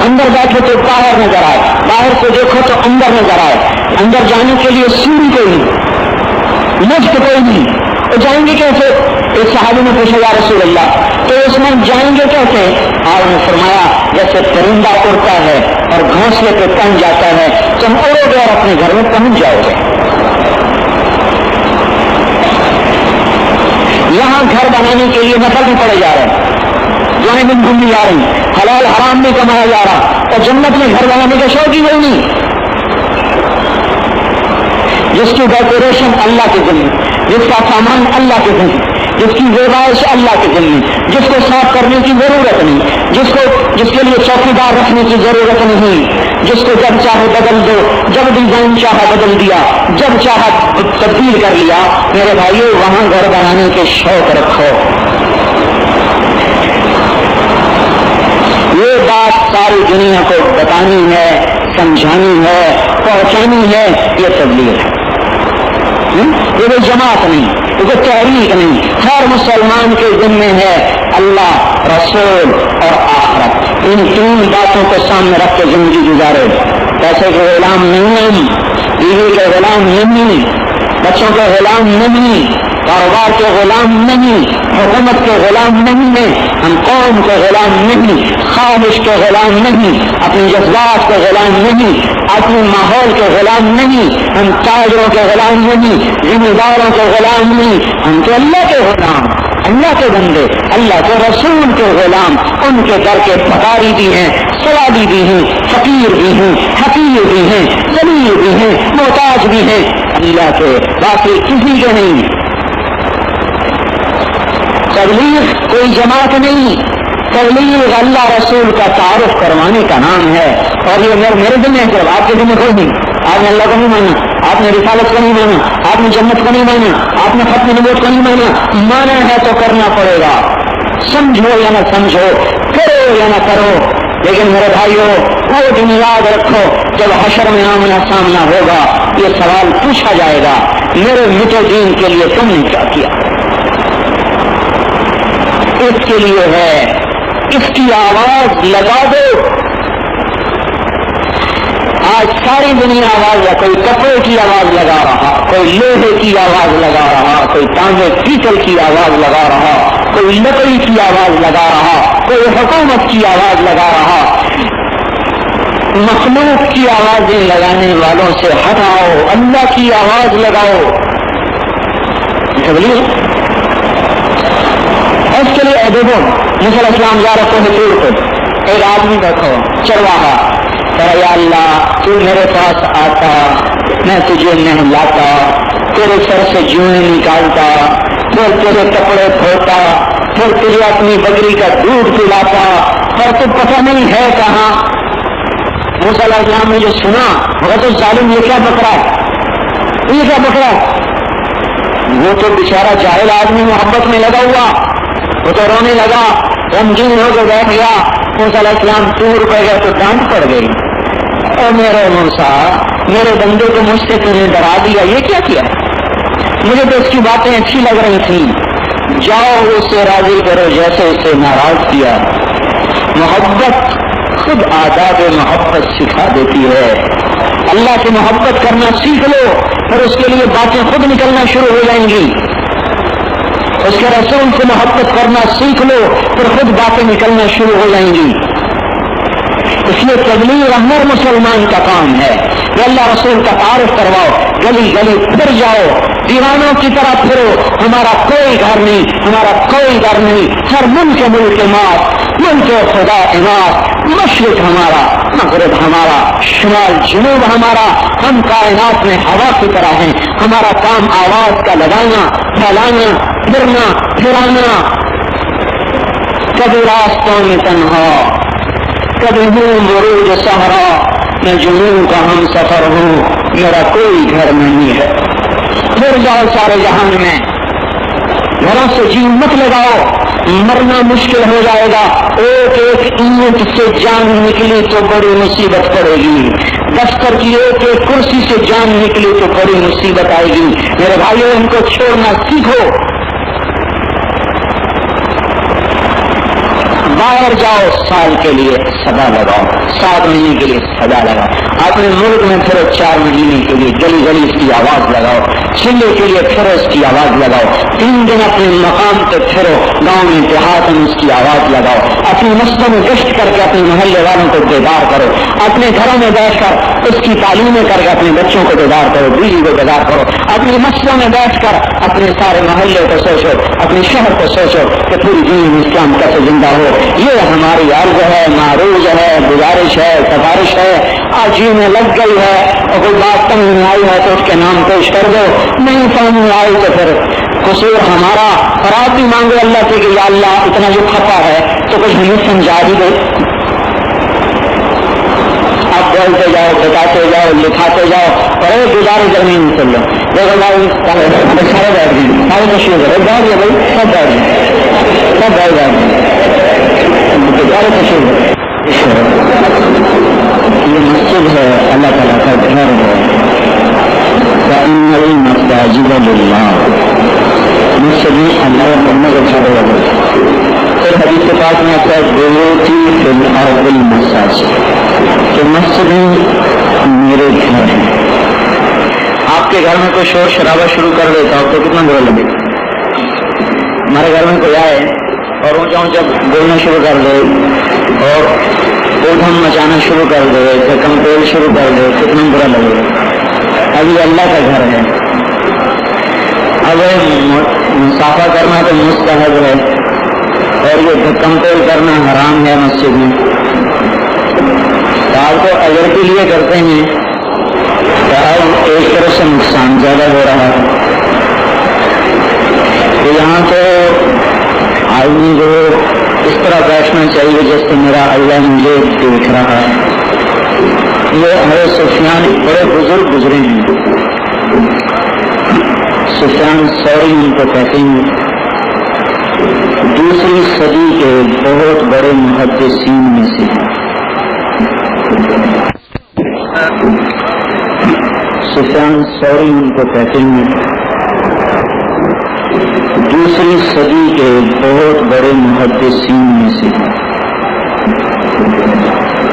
اندر بیٹھے تو باہر نظر آئے، باہر سے دیکھو تو اندر نظر آئے. اندر جانے کے لیے سیڑھی کوئی نہیں، لفٹ کوئی نہیں. تو جائیں گے کیسے؟ ایک صحابی نے پوچھا یا رسول اللہ تو اس میں جائیں گے کیسے؟ آپ نے فرمایا جیسے پرندہ اڑتا ہے اور گھونسلے پہ پہنچ جاتا ہے، تم اڑو گے اور اپنے گھر میں پہنچ جاؤ گے. یہاں گھر بنانے کے لیے نفل بھی پڑے جا رہے ہیں، دعائیں بھی ڈھونڈی جا رہی ہیں، حلال حرام بھی کمایا جا رہا. اور جنت میں گھر بنانے کا شوق ہی نہیں، جس کی ڈیکوریشن اللہ کے ذمہ، جس کا سامان اللہ کے ذمہ، جس کی زیبائش اللہ کے ذمہ، جس کو صاف کرنے کی ضرورت نہیں، جس کے لیے چوکیدار رکھنے کی ضرورت نہیں، جس کو جب چاہے بدل دو، جب ڈیزائن چاہا بدل دیا، جب چاہا تبدیل کر لیا. میرے بھائیو وہاں گھر بنانے کے شوق رکھو. یہ بات ساری دنیا کو بتانی ہے، سمجھانی ہے، پہنچانی ہے. یہ تبلیغ ہے، یہ کوئی جماعت نہیں، یہ کوئی تحریک نہیں. ہر مسلمان کے ذمہ ہے اللہ، رسول اور آخرت. ان تین باتوں کو سامنے رکھ کے زندگی گزارے. پیسے کے غلام نہیں، بیوی کے غلام نہیں، بچوں کے غلام نہیں، کاروبار کے غلام نہیں، حکومت کے غلام نہیں ہیں. ہم قوم کے غلام نہیں، خواہش کے غلام نہیں، اپنے جذبات کے غلام نہیں، اپنے ماحول کے غلام نہیں، ہم تاجروں کے غلام نہیں، ذمہ داروں کے غلام نہیں. ہم تو اللہ کے غلام، اللہ کے بندے، اللہ کے رسول کے غلام. ان کے در کے پکاری بھی ہیں، سوالی بھی ہیں، فقیر بھی ہیں، حقیر بھی ہیں، ذلیل بھی ہیں، محتاج بھی ہیں. اللہ کے، باقی کسی کے نہیں. تبلیغ کوئی جماعت نہیں، تبلیغ اللہ رسول کا تعارف کروانے کا نام ہے. اور یہ میرے دل میں صرف آپ کے دل میں کوئی نہیں. آپ نے اللہ کو نہیں مانا، آپ نے رسالت کو نہیں مانا، آپ نے جنت کو نہیں مانا، آپ نے ختم نبوت کو نہیں مانا ہے تو کرنا پڑے گا. سمجھو یا نہ سمجھو، کرو یا نہ کرو. لیکن میرے بھائیو وہ دن یاد رکھو جب حشر میں آمنا سامنا ہوگا یہ سوال پوچھا جائے گا، میرے مٹے دین کے لیے تم نے کیا کیا. اس کے لیے ہے، اس کی آواز لگا دو. آج ساری دنیا آواز ہے، کوئی کپڑے کی آواز لگا رہا، کوئی لوہے کی آواز لگا رہا، کوئی تانبے پیتل کی آواز لگا رہا، کوئی لکڑی کی آواز لگا رہا، کوئی حکومت کی آواز لگا رہا. مخلوق کی آوازیں لگانے والوں سے ہٹاؤ، اللہ کی آواز لگاؤ. اس کے لیے دیکھو موسیٰ علیہ السلام جا رہے ہیں طور کو، ایک آدمی بیٹھو چرواہا، یا اللہ تو میرے پاس آتا، میں تجھے نہلاتا، تیرے سر سے جوئیں نکالتا، پھر تیرے کپڑے دھوتا، پھر تجھے اپنی بکری کا دودھ پلاتا، پر تو پتہ نہیں ہے کہاں. موسیٰ علیہ السلام نے جو سنا وہ تو ظالم یہ کیا بکرا ہے، یہ کیا بکرا ہے. وہ تو بیچارہ جاہل آدمی محبت میں لگا ہوا، وہ تو رونے لگا، غمگین ہو کے بیٹھ گیا. موسیٰ علیہ السلام دور پہ گیا تو ڈانٹ پڑ گئی. اور میرے موسیٰ، میرے بندے کو مجھ سے تمہیں ڈرا دیا، یہ کیا کیا؟ مجھے تو اس کی باتیں اچھی لگ رہی تھیں. جاؤ اسے راضی کرو جیسے اسے ناراض کیا. محبت خود آداب محبت سکھا دیتی ہے. اللہ سے محبت کرنا سیکھ لو، پھر اس کے لیے باتیں خود نکلنا شروع ہو جائیں گی. اس کے رسول سے محبت کرنا سیکھ لو، پھر خود باتیں نکلنا شروع ہو جائیں گی. اس لیے تبلیغ ہر مسلمان کا کام ہے کہ اللہ رسول کا تعارف کرواؤ، گلی گلی پھر جاؤ، دیوانوں کی طرح پھرو. ہمارا کوئی گھر نہیں، ہمارا کوئی گھر نہیں، ہر ملک مات، ملک خدا امات، مشرق ہمارا، مغرب ہمارا، شمال جنوب ہمارا. ہم کائنات میں ہوا کی طرح ہیں. ہمارا کام آواز کا لگانا، پھیلانا، پھرنا، پھرانا. کبھی راستوں میں تنہا، کبھی ہوں بروج صحرا، میں جنون کا ہم سفر ہوں، میرا کوئی گھر نہیں ہے. پھر جاؤ سارے جہان میں، گھروں سے جی مت لگاؤ، مرنا مشکل ہو جائے گا. ایک ایک اینٹ سے جان نکلی تو بڑی مصیبت پڑے گی. دفتر کی ایک ایک کرسی سے جان نکلی تو بڑی مصیبت آئے گی. میرے بھائیوں ان کو چھوڑنا سیکھو. باہر جاؤ، سال کے لیے صدا لگاؤ، 7 مہینے کے لیے صدا لگاؤ. اپنے ملک میں پھرو 4 مہینے کے لیے، گلی گلی اس کی آواز لگاؤ. چلے کے لیے پھرو اس کی آواز لگاؤ. 3 دن اپنے مقام پہ پھرو، گاؤں میں دیہات میں اس کی آواز لگاؤ. اپنی مسجدوں میں گشت کر کے اپنے محلے والوں کو بیدار کرو. اپنے گھروں میں بیٹھ کر اس کی تعلیمیں کر کے اپنے بچوں کو بیدار کرو، بیوی کو بیدار کرو. اپنی مسجدوں میں بیٹھ کر اپنے سارے محلے کو سوچو، اپنے شہر کو سوچو کہ پوری دنیا میں اسلام کیسے زندہ ہو. یہ ہماری عرض ہے، معروض ہے، گزارش ہے، سفارش ہے. آج جی میں لگ گئی ہے اور کوئی بات سمجھ میں آئی ہے تو اس کے نام پیش کر دو، نہیں سمجھ میں آئی تو پھر قصور ہمارا، اور آپ بھی مانگو اللہ سے کہ یا اللہ اتنا جو کھپا ہے تو کچھ ہمیں سمجھا بھی دو. آپ بولتے جاؤ، بتاتے جاؤ، لکھاتے جاؤ، اور ایک گزارے زمین میں چل لو. دیکھو بھائی سارے بیٹھ گئے، سارے تشریف کرو، بیٹھ گئے بھائی، سب بیٹھ گئے، سب بیٹھ گئے، سارے تشریف کرو. یہ مسجد ہے، اللہ تعالیٰ کا گھر ہے. فإن المساجد للہ، مسجد اللہ کرنے کا گھر ہے. پھر حدیث کے پاس میں آتا ہے بیوتی فی الارض المساجد، کہ مسجد میرے گھر ہے. آپ کے گھر میں کوئی شور شرابہ شروع کر دیتا ہو تو کتنا برا لگے. ہمارے گھر میں کوئی آئے اور اونچا اونچا بولنا شروع کر دے اور ادھم مچانا شروع کر دے، کمپیل شروع کر دے، کتنا برا لگے. ابھی اللہ کا گھر ہے. اب مسافہ کرنا تو مستحب ہے اور یہ کمپیل کرنا حرام ہے مسجد میں. آپ کو اجر کے لیے کرتے ہیں تو اب ایک طرف سے نقصان زیادہ ہو رہا ہے. تو یہاں تو آدمی جو اس طرح بیٹھنا چاہیے جیسے میرا اللہ مجھے دیکھ رہا ہے. یہ ہمارے سفیان بڑے بزرگ گزرے ہیں. سفیان ثوری ان کو کہتے ہیں، دوسری صدی کے بہت بڑے محدثین میں سے. سفیان ثوری ان کو کہتے ہیں، دوسری صدی کے بہت بڑے محدثین میں سے.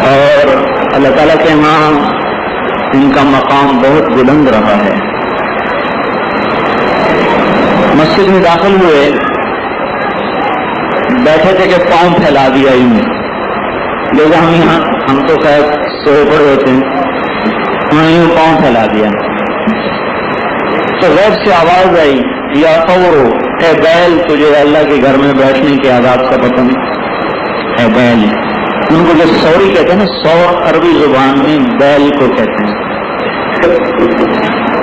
اور اللہ تعالیٰ کے ہاں ان کا مقام بہت بلند رہا ہے. مسجد میں داخل ہوئے، بیٹھے تھے کہ پاؤں پھیلا دیا جیسے ہم تو خیر سوئے پڑے ہوتے ہیں، انہوں نے پاؤں پھیلا دیا. تو غیب سے آواز آئی، یا فورو، اے بیل تجھے اللہ کے گھر میں بیٹھنے کے آداب کا پتہ نہیں. اے بیل، ان کو جو سوری کہتے ہیں نا، سور عربی زبان میں بیل کو کہتے ہیں.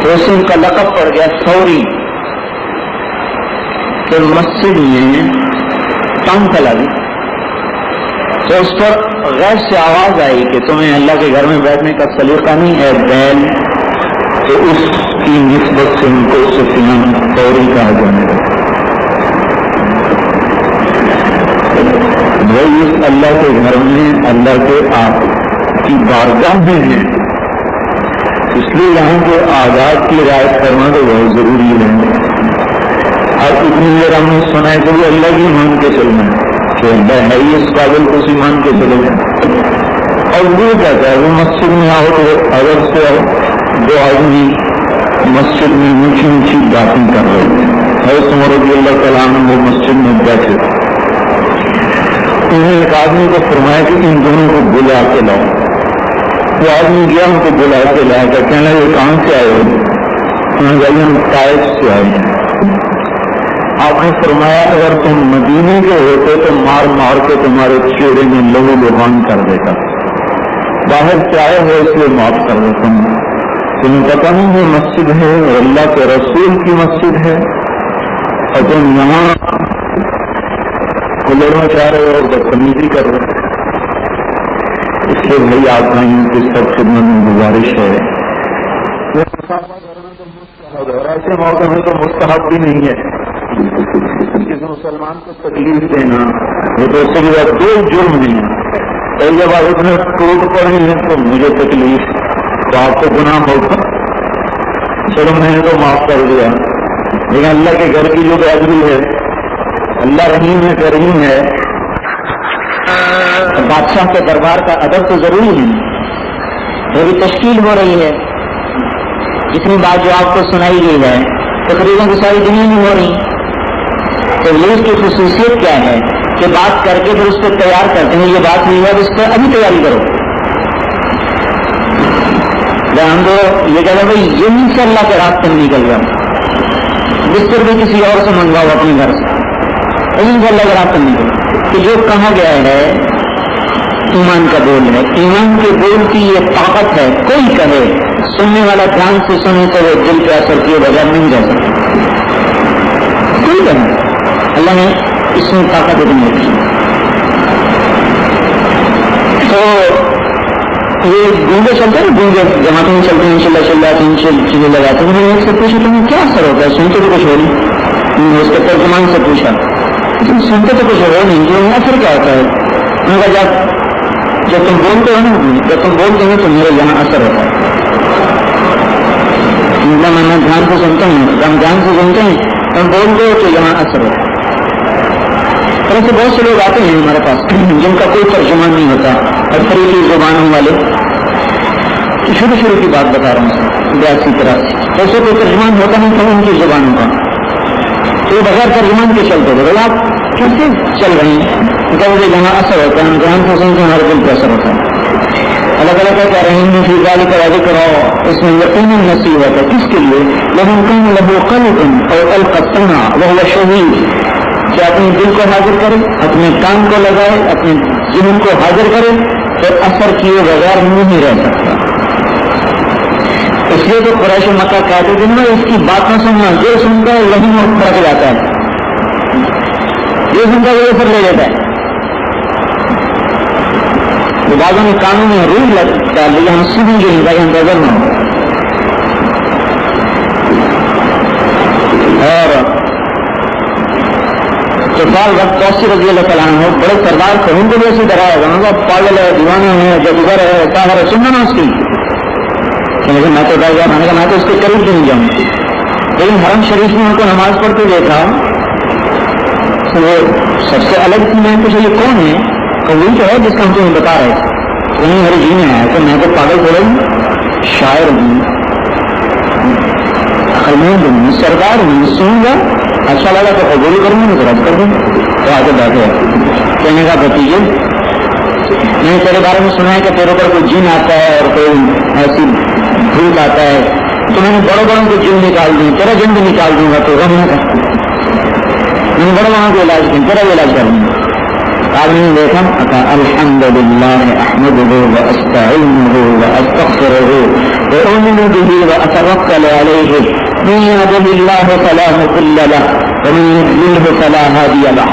تو اس ان کا لقب پڑ گیا سوری. کہ مسجد میں ٹانگ پھیلا دی تو اس پر غیب سے آواز آئی کہ تمہیں اللہ کے گھر میں بیٹھنے کا سلیقہ نہیں ہے بیل. تو اس کی نسبت سے ان کو سفیان ثوری کہا جانے لگا. وہی اس اللہ کے گھر میں اللہ کے آپ کی بارگاہ میں ہیں، اس لیے یہاں کے آداب کی رعایت کرنا تو بہت ضروری ہے. اور اتنی دیر ہم نے سنا ہے کہ وہ اللہ کی مان کے چلنا ہے کہ اللہ ہے ہی اس قابل کو اسی مان کے چلے جائیں. اور وہ کہتا ہے وہ مسجد میں آؤ تو اگر سے دو آدمی مسجد میں اونچی اونچی باتیں کر رہے تھے. حضرت عمر رضی اللہ تعالیٰ عنہ وہ مسجد میں بیٹھے. انہوں نے ایک آدمی کو فرمایا کہ ان دونوں کو بلا کے لاؤ. وہ آدمی گیا ان کو بلا کے لایا کہ کہنا یہ کہاں سے آئے ہو؟ انہوں نے کہا ہم طائف سے آئے ہیں. آپ نے فرمایا اگر تم مدینے کے ہوتے تو مار مار کے تمہارے چہرے میں لہو لہان کر دیتا. باہر سے آئے ہو اس لیے معاف کر دیتا ہوں. تمہیں پتہ نہیں یہ مسجد ہے اور اللہ کے رسول کی مسجد ہے اور تم یہاں کھلنا چاہ رہے ہو اور بدتمیزی کر رہے ہو. اس لیے بھائی آپ بھائیوں کی سب خدمت میں گزارش ہے، ایسے موقع میں تو مستحب بھی نہیں ہے کسی مسلمان کو تکلیف دینا. وہ تو اس کے بعد دو جرم نہیں ہے. پہلے بار اتنے ٹوٹ پڑے ہیں تو مجھے تکلیف، تو آپ کو گناہ ہوگا. چلو میں نے تو معاف کر دیا، لیکن اللہ کے گھر کی جو بہادری ہے، اللہ رحیم ہے کریم ہے. بادشاہ کے دربار کا ادب تو ضروری ہے. وہ بھی تشکیل ہو رہی ہے. جتنی بات جو آپ کو سنائی گئی ہے تقریباً ساری دنیا میں ہو رہی. تو یہ اس کی خصوصیت کیا ہے کہ بات کر کے پھر اس کو تیار کرتے ہیں. یہ بات نہیں ہے اس کو ابھی تیاری کرو. ہم تو یہ کہتے ہیں بھائی یہیں سے اللہ کے راستے میں نکل جاؤ. بستر بھی کسی اور سے منگواؤ اپنے گھر سے، یہیں سے اللہ کے راستے میں نکل. کہ جو کہا گیا ہے ایمان کا بول ہے، ایمان کے بول کی یہ طاقت ہے. کوئی کہے سننے والا دھیان سے سنے تو وہ دل پہ اثر کیے بغیر نہیں جا سکتا. اللہ نے اس میں طاقت اتنی دی. تو یہ گونگے چلتے ہیں، گونگے جماعتوں میں چلتے ہیں، چیزیں لگاتے ہیں. میں نے ایک سے پوچھا تمہیں کیا اثر ہوتا ہے؟ سنتے تو کچھ ہو نہیں. میں نے اس کے ترجمان سے پوچھا تم سنتے تو کچھ ہو نہیں، جو اثر کیا ہوتا ہے؟ میں نے کہا جب تم بولتے ہو نا، جب تم بولتے ہو تو میرے یہاں اثر ہوتا ہے. میں دھیان سے سنتا ہوں، ہم دھیان سے سنتے ہیں، ہم بولتے ہو تو یہاں اثر ہوتا ہے. ایسے بہت سے لوگ آتے ہیں ہمارے پاس جن کا کوئی ترجمان نہیں ہوتا، افریقی زبانوں والے. شروع کی بات بتا رہا ہوں، 82-83 ایسے کوئی ترجمان ہوتا نہیں تھا ان کی زبانوں کا، تو بغیر ترجمان کے چلتے تھے. بھائی آپ کیسے چل رہے ہیں؟ کہ جہاں اثر ہوتا ہے، جہاں سے سنتے ہمارے دل پہ اثر ہوتا ہے. الگ الگ کہہ رہے ہیں فی ذالک ذکر، اس میں یقیناً نصیحت ہے. کس کے لیے؟ لمن کان لہ قلب او القى السمع وهو شهید، کہ اپنے دل کو حاضر کرے، اپنے کان کو لگائے، اپنے ذہن کو حاضر کرے تو اثر کیے بغیر نہیں رہ سکتا. اس لیے تو قریش مکہ کہتے تھے نا اس کی بات نہ سننا، جو سنتا ہے وہی میں پھڑک جاتا ہے، جو سنتا ہے وہ پھر لے لیتا ہے. تو بعضوں نے کانوں میں روح ڈال دیا، ہم سنیں گے تاکہ ہم نظر نہ ہو. اور اقبال وقت توسی رضی اللہ تعالیٰ عنہ بڑے سردار تھے، ان کو بھی ایسی ڈرایا گا پاگل ہے، دیوانہ ہے، جادوگر ہے، ساحر ہے، سننا نا اس کی. لیکن میں تو ڈر گیا، میں نے کہا میں تو اس کے قریب بھی نہیں جاؤں. لیکن حرم شریف میں ان کو نماز پڑھتے دیکھا تو وہ سب سے الگ تھی. میں پوچھا یہ کون ہے؟ تو وہی تو ہے جس کا ہم تمہیں بتا رہے تھے. وہیں میرے جی میں آیا تو میں تو پاگل تھوڑا ہوں، شاعر ہوں، عقلمند ہوں، سردار ہوں، سنوں گا اچھا لگا تو قبول کروں گا، رد کر دوں. تو آگے بیٹھے کہنے کا بھتیجے میں نے تیرے بارے میں سنا ہے کہ تیرے پر کوئی جن آتا ہے اور کوئی ایسی بھوت آتا ہے، تو میں نے بڑوں بڑوں کو جن نکال دوں، تیرا جن بھی نکال دوں گا. تو غم نہ کر، میں نے بڑوں بڑوں کو علاج دوں، تیرا بھی علاج کر دوں گا. آدمی نے دیکھا الحمدللہ احمدہ واستعینہ واستغفرہ وأؤمن به وأتوکل علیہ من یهده اللہ فلا مضل له ومن یضللہ فلا ہادی له.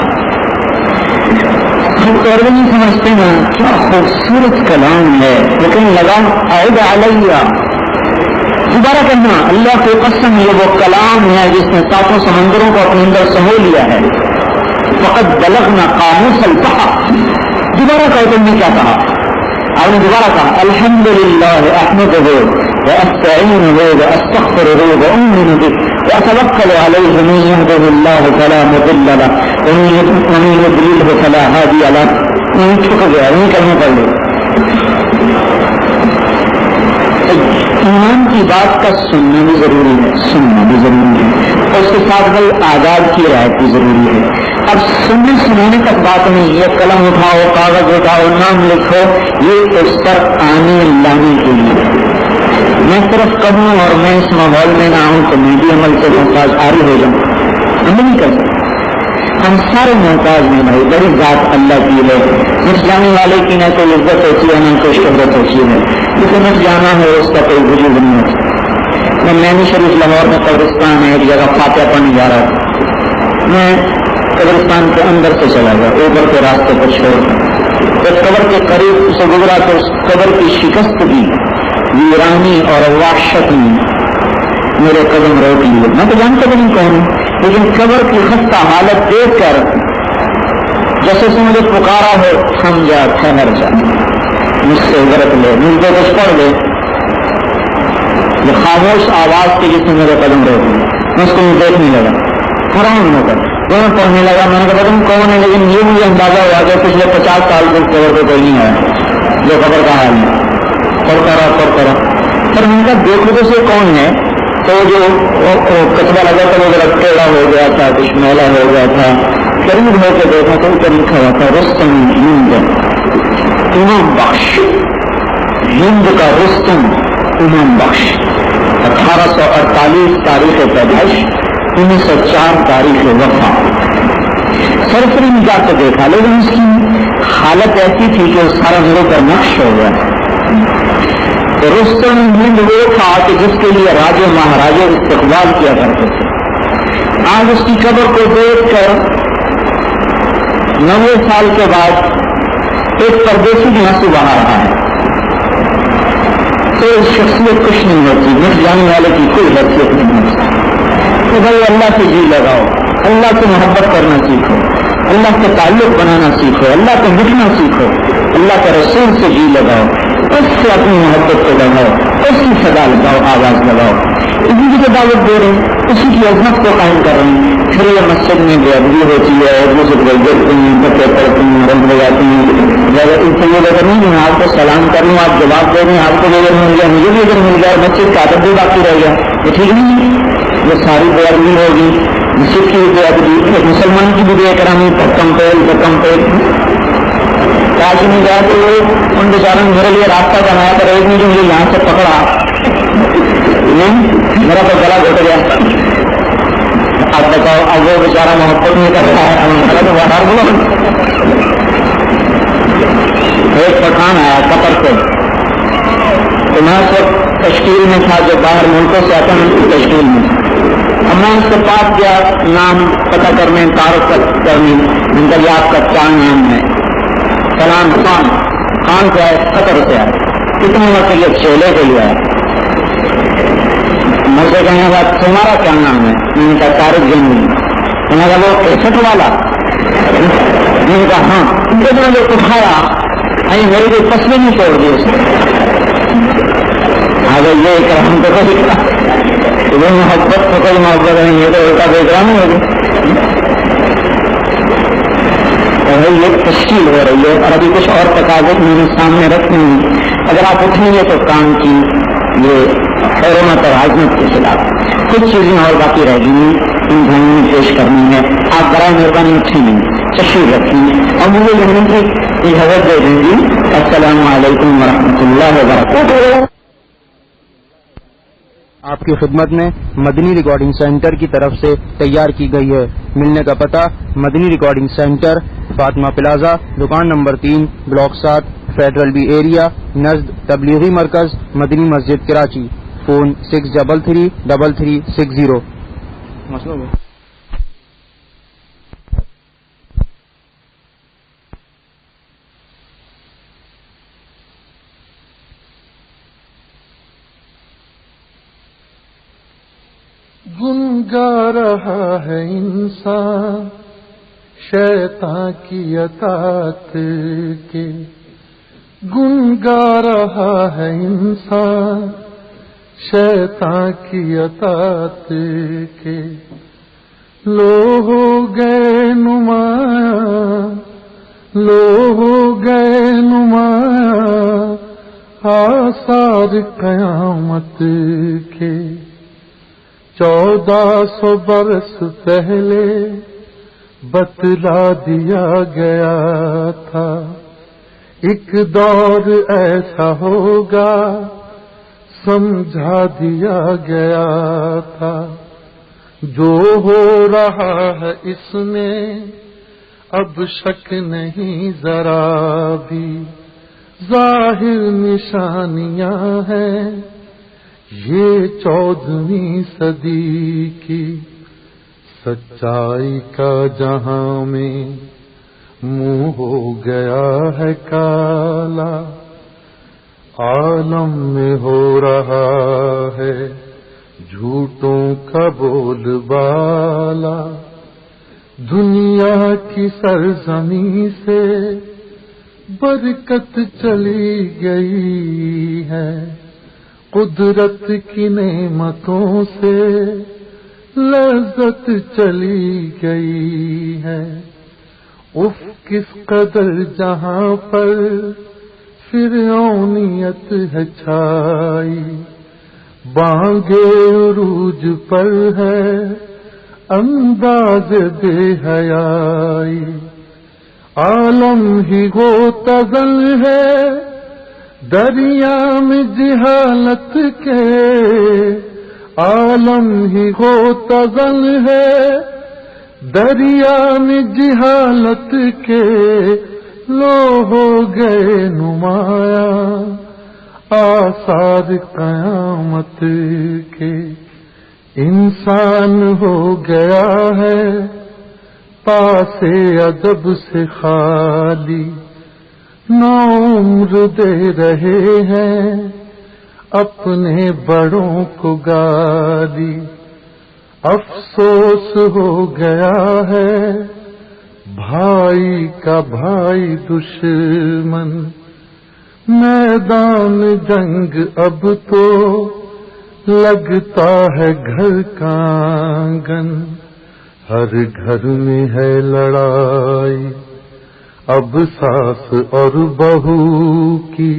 ہم تو نہیں سمجھتے ہیں کیا خوبصورت کلام ہے، لیکن لگا اعد علیہ، دوبارہ کہنا اللہ کی قسم یہ وہ کلام ہے جس نے ساتوں سمندروں کو اپنے اندر سمو لیا ہے. فقط بلغنا قاموس البحر. دوبارہ کہو تم نے کیا کہا؟ آپ نے دوبارہ کہا الحمدللہ احمدہ واستعینہ واستغفرہ وأؤمن به وأتوکل علیہ من یهدہ اللہ فلا مضل له ومن یضللہ فلا ہادی له. نہیں چھک گیا، نہیں کلمہ پڑھ لو. ایمان کی بات کا سننا بھی ضروری ہے، سننا بھی ضروری ہے، اور اس کے ساتھ بھائی آداب کی رعایت بھی ضروری ہے. اب سننے سنانے تک بات نہیں، یہ قلم اٹھاؤ، کاغذ اٹھاؤ، نام لکھو، یہ اس پر آنے لانے کے لیے. میں صرف کہوں اور میں اس ماحول میں نہ ہوں تو میں بھی عمل سے محتاج عاری ہو جاؤں، ہم نہیں کر سکتے. ہم سارے محتاج ہیں بھائی، بڑی ذات اللہ کی ہے. مجھ جانے والے کی نہ کوئی عزت ہوتی ہے نہ کوئی شہرت ہوتی ہے، جسے مجھ جانا ہے اس کا کوئی وجود نہیں ہوتا. میں مینی شریف لاہور میں قبرستان ہے ایک جگہ فاتحہ پڑھنے جا رہا تھا. میں قبرستان کے اندر سے چلا گیا، اوپر کے راستے پر چھوڑ جب قبر کے قریب سے گزرا تو اس قبر کی شکستگی، ویرانی اور وحشت نے میرے قدم روک لیے. میں تو جانتا بھی نہیں کون ہوں، لیکن قبر کی خستہ حالت دیکھ کر جیسے سے مجھے پکارا ہو، سمجھا ٹھہر جا، مجھ سے عبرت لے، مجھ کو کچھ پڑھ لے. یہ خاموش آواز کی جس نے میرے قدم روک لیے. میں اس کو دیکھنے لگا، حیران ہو کر دونوں پڑھنے لگا. میں نے کہا تم کون ہے؟ لیکن یہ مجھے اندازہ ہوا کہ پچھلے 50 سال سے قبر کو کوئی نہیں آیا جو خبر کا حال ہے. پڑھتا رہا. پھر میں نے کہا دیکھو تو سے کون ہے؟ تو جو کچرا لگا تھا وہ ذرا ٹیڑھا ہو گیا تھا، کچھ میلا ہو گیا تھا. قریب ہو کے دیکھا تو اوپر لکھا ہوا تھا رستم ہند امام بخش. ہند کا رستم امام بخش، 1848 تاریخ پیدائش، 1904 تاریخ وفا. سرسری نگاہ سے دیکھا، لیکن اس کی حالت ایسی تھی کہ سارا میرے پر نقش ہو گیا. رستم ہند وہ تھا کہ جس کے لیے راجے مہاراجے استقبال کیا کرتے تھے. آج اس کی قبر کو دیکھ کر 90 سال کے بعد ایک پردیسی کے آنسو بہا رہا ہے تو شخصیت کچھ نہیں ہوتی، مٹ جانے والے کی کوئی حیثیت نہیں ہوتی. تو بھائی اللہ سے جی لگاؤ، اللہ سے محبت کرنا سیکھو، اللہ سے تعلق بنانا سیکھو، اللہ سے مٹنا سیکھو، اللہ کے رسول سے جی لگاؤ، اس سے اپنی محبت کو لگاؤ، اس کی صدا لگاؤ، آواز لگاؤ. اسی کی دعوت دے رہے ہیں، اسی کی عظمت کو قائم کر رہے ہیں. پھر یہ مسجد میں بے ادبی ہوتی ہے، ایک دوسرے کو دیکھتے ہیں، بچے پڑھتے ہیں، رنگ لگاتے ہیں. ان سے یہ لگا نہیں میں آپ کو سلام کر لوں، آپ جواب دے دیں، آپ کو بھی ادھر مل گیا، مجھے بھی ادھر مل گیا، مسجد کا ادب بھی باقی رہ گیا. یہ ٹھیک نہیں، یہ ساری بے ادبی ہوگی. مسجد کی بے ادبی، مسلمان کی بھی بے احترامی، کاش نہیں گیا تو ان بیچاروں نے میرے لیے راستہ بنایا کر ایک نے جو مجھے یہاں سے پکڑا میرا تو گلا گھٹ گیا. اب بتاؤ، اب وہ بیچارہ محبت نہیں کر رہا ہے تو باہر بولو. ایک پٹھان آیا قطر سے، تو میں اس وقت تشکیل میں تھا، جو باہر ملکوں سے آتا ہے ان کی تشکیل میں. اب میں اس کے پاس گیا نام پتہ کرنے، تعارف کرنے. ان کا یہ آپ کا کیا نام ہے؟ سلام خان. خان سے آئے، قطر سے آئے. کتنے وقت یہ چیلے کے لیے آئے. مجھے کہنے کا تمہارا کیا نام ہے؟ میں نے کہا طارق جنگی. میں نے کہا وہ 61 والا؟ میں نے کہا ہاں. کتنا جو اٹھایا میری کوئی فصلیں نہیں توڑ دی اس نے. اگر یہ کرام تو کوئی محبت تو کوئی محبت نہیں ہے، تو الٹا بے کرام ہوگی. یہ تشکیل ہو رہی ہے اور ابھی کچھ اور تقاضے میرے سامنے رکھنے ہیں. اگر آپ اٹھیں گے تو کام کی یہ حرمت اور عظمت کے خلاف کچھ چیزیں اور باقی رہ گئی ان دھیان میں پیش کرنی ہے. آپ برائے مہربانی اٹھیں گے، تشریف رکھیں اور مجھے یہاں کی اجازت دے دیں گی. السلام علیکم ورحمۃ اللہ وبرکاتہ. آپ کی خدمت میں مدنی ریکارڈنگ سینٹر کی طرف سے تیار کی گئی ہے. ملنے کا پتہ: Madani recording centre, Fatima plaza, دکان number 3، block 7، federal B area, نزد تبلیغی مرکز مدنی مسجد کراچی. فون 633360. گنگا رہا ہے انسان شیطان کی اطاعت کے، گنگا رہا ہے انسان شیطان کی اطاعت کے. لو ہو گئے نمایاں، لو ہو گئے نمایاں آثار قیامت کے. 1400 برس پہلے بتلا دیا گیا تھا، ایک دور ایسا ہوگا سمجھا دیا گیا تھا. جو ہو رہا ہے اس میں اب شک نہیں ذرا بھی، ظاہر نشانیاں ہیں یہ 14ویں صدی کی. سچائی کا جہاں میں منہ ہو گیا ہے کالا، عالم میں ہو رہا ہے جھوٹوں کا بول بالا. دنیا کی سرزمین سے برکت چلی گئی ہے، قدرت کی نعمتوں سے لذت چلی گئی ہے. اف کس قدر جہاں پر فرعونیت ہے چھائی، بانگے عروج پر ہے انداز بے حیائی. عالم ہی غوطہ زن ہے دریا میں جہالت کے، عالم ہی غوطہ زن ہے دریا میں جہالت کے. لو ہو گئے نمایاں آثار قیامت کے. انسان ہو گیا ہے پاسے ادب سے خالی نوعمر دے رہے ہیں اپنے بڑوں کو گالی. افسوس ہو گیا ہے بھائی کا بھائی دشمن. میدان جنگ اب تو لگتا ہے گھر کا آنگن. ہر گھر میں ہے لڑائی اب ساس اور بہو کی.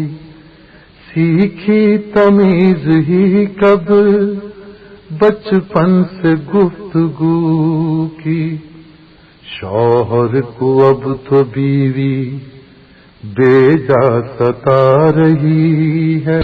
سیکھی تمیز ہی کب بچپن سے گفتگو کی. شوہر کو اب تو بیوی بے جا ستا رہی ہے.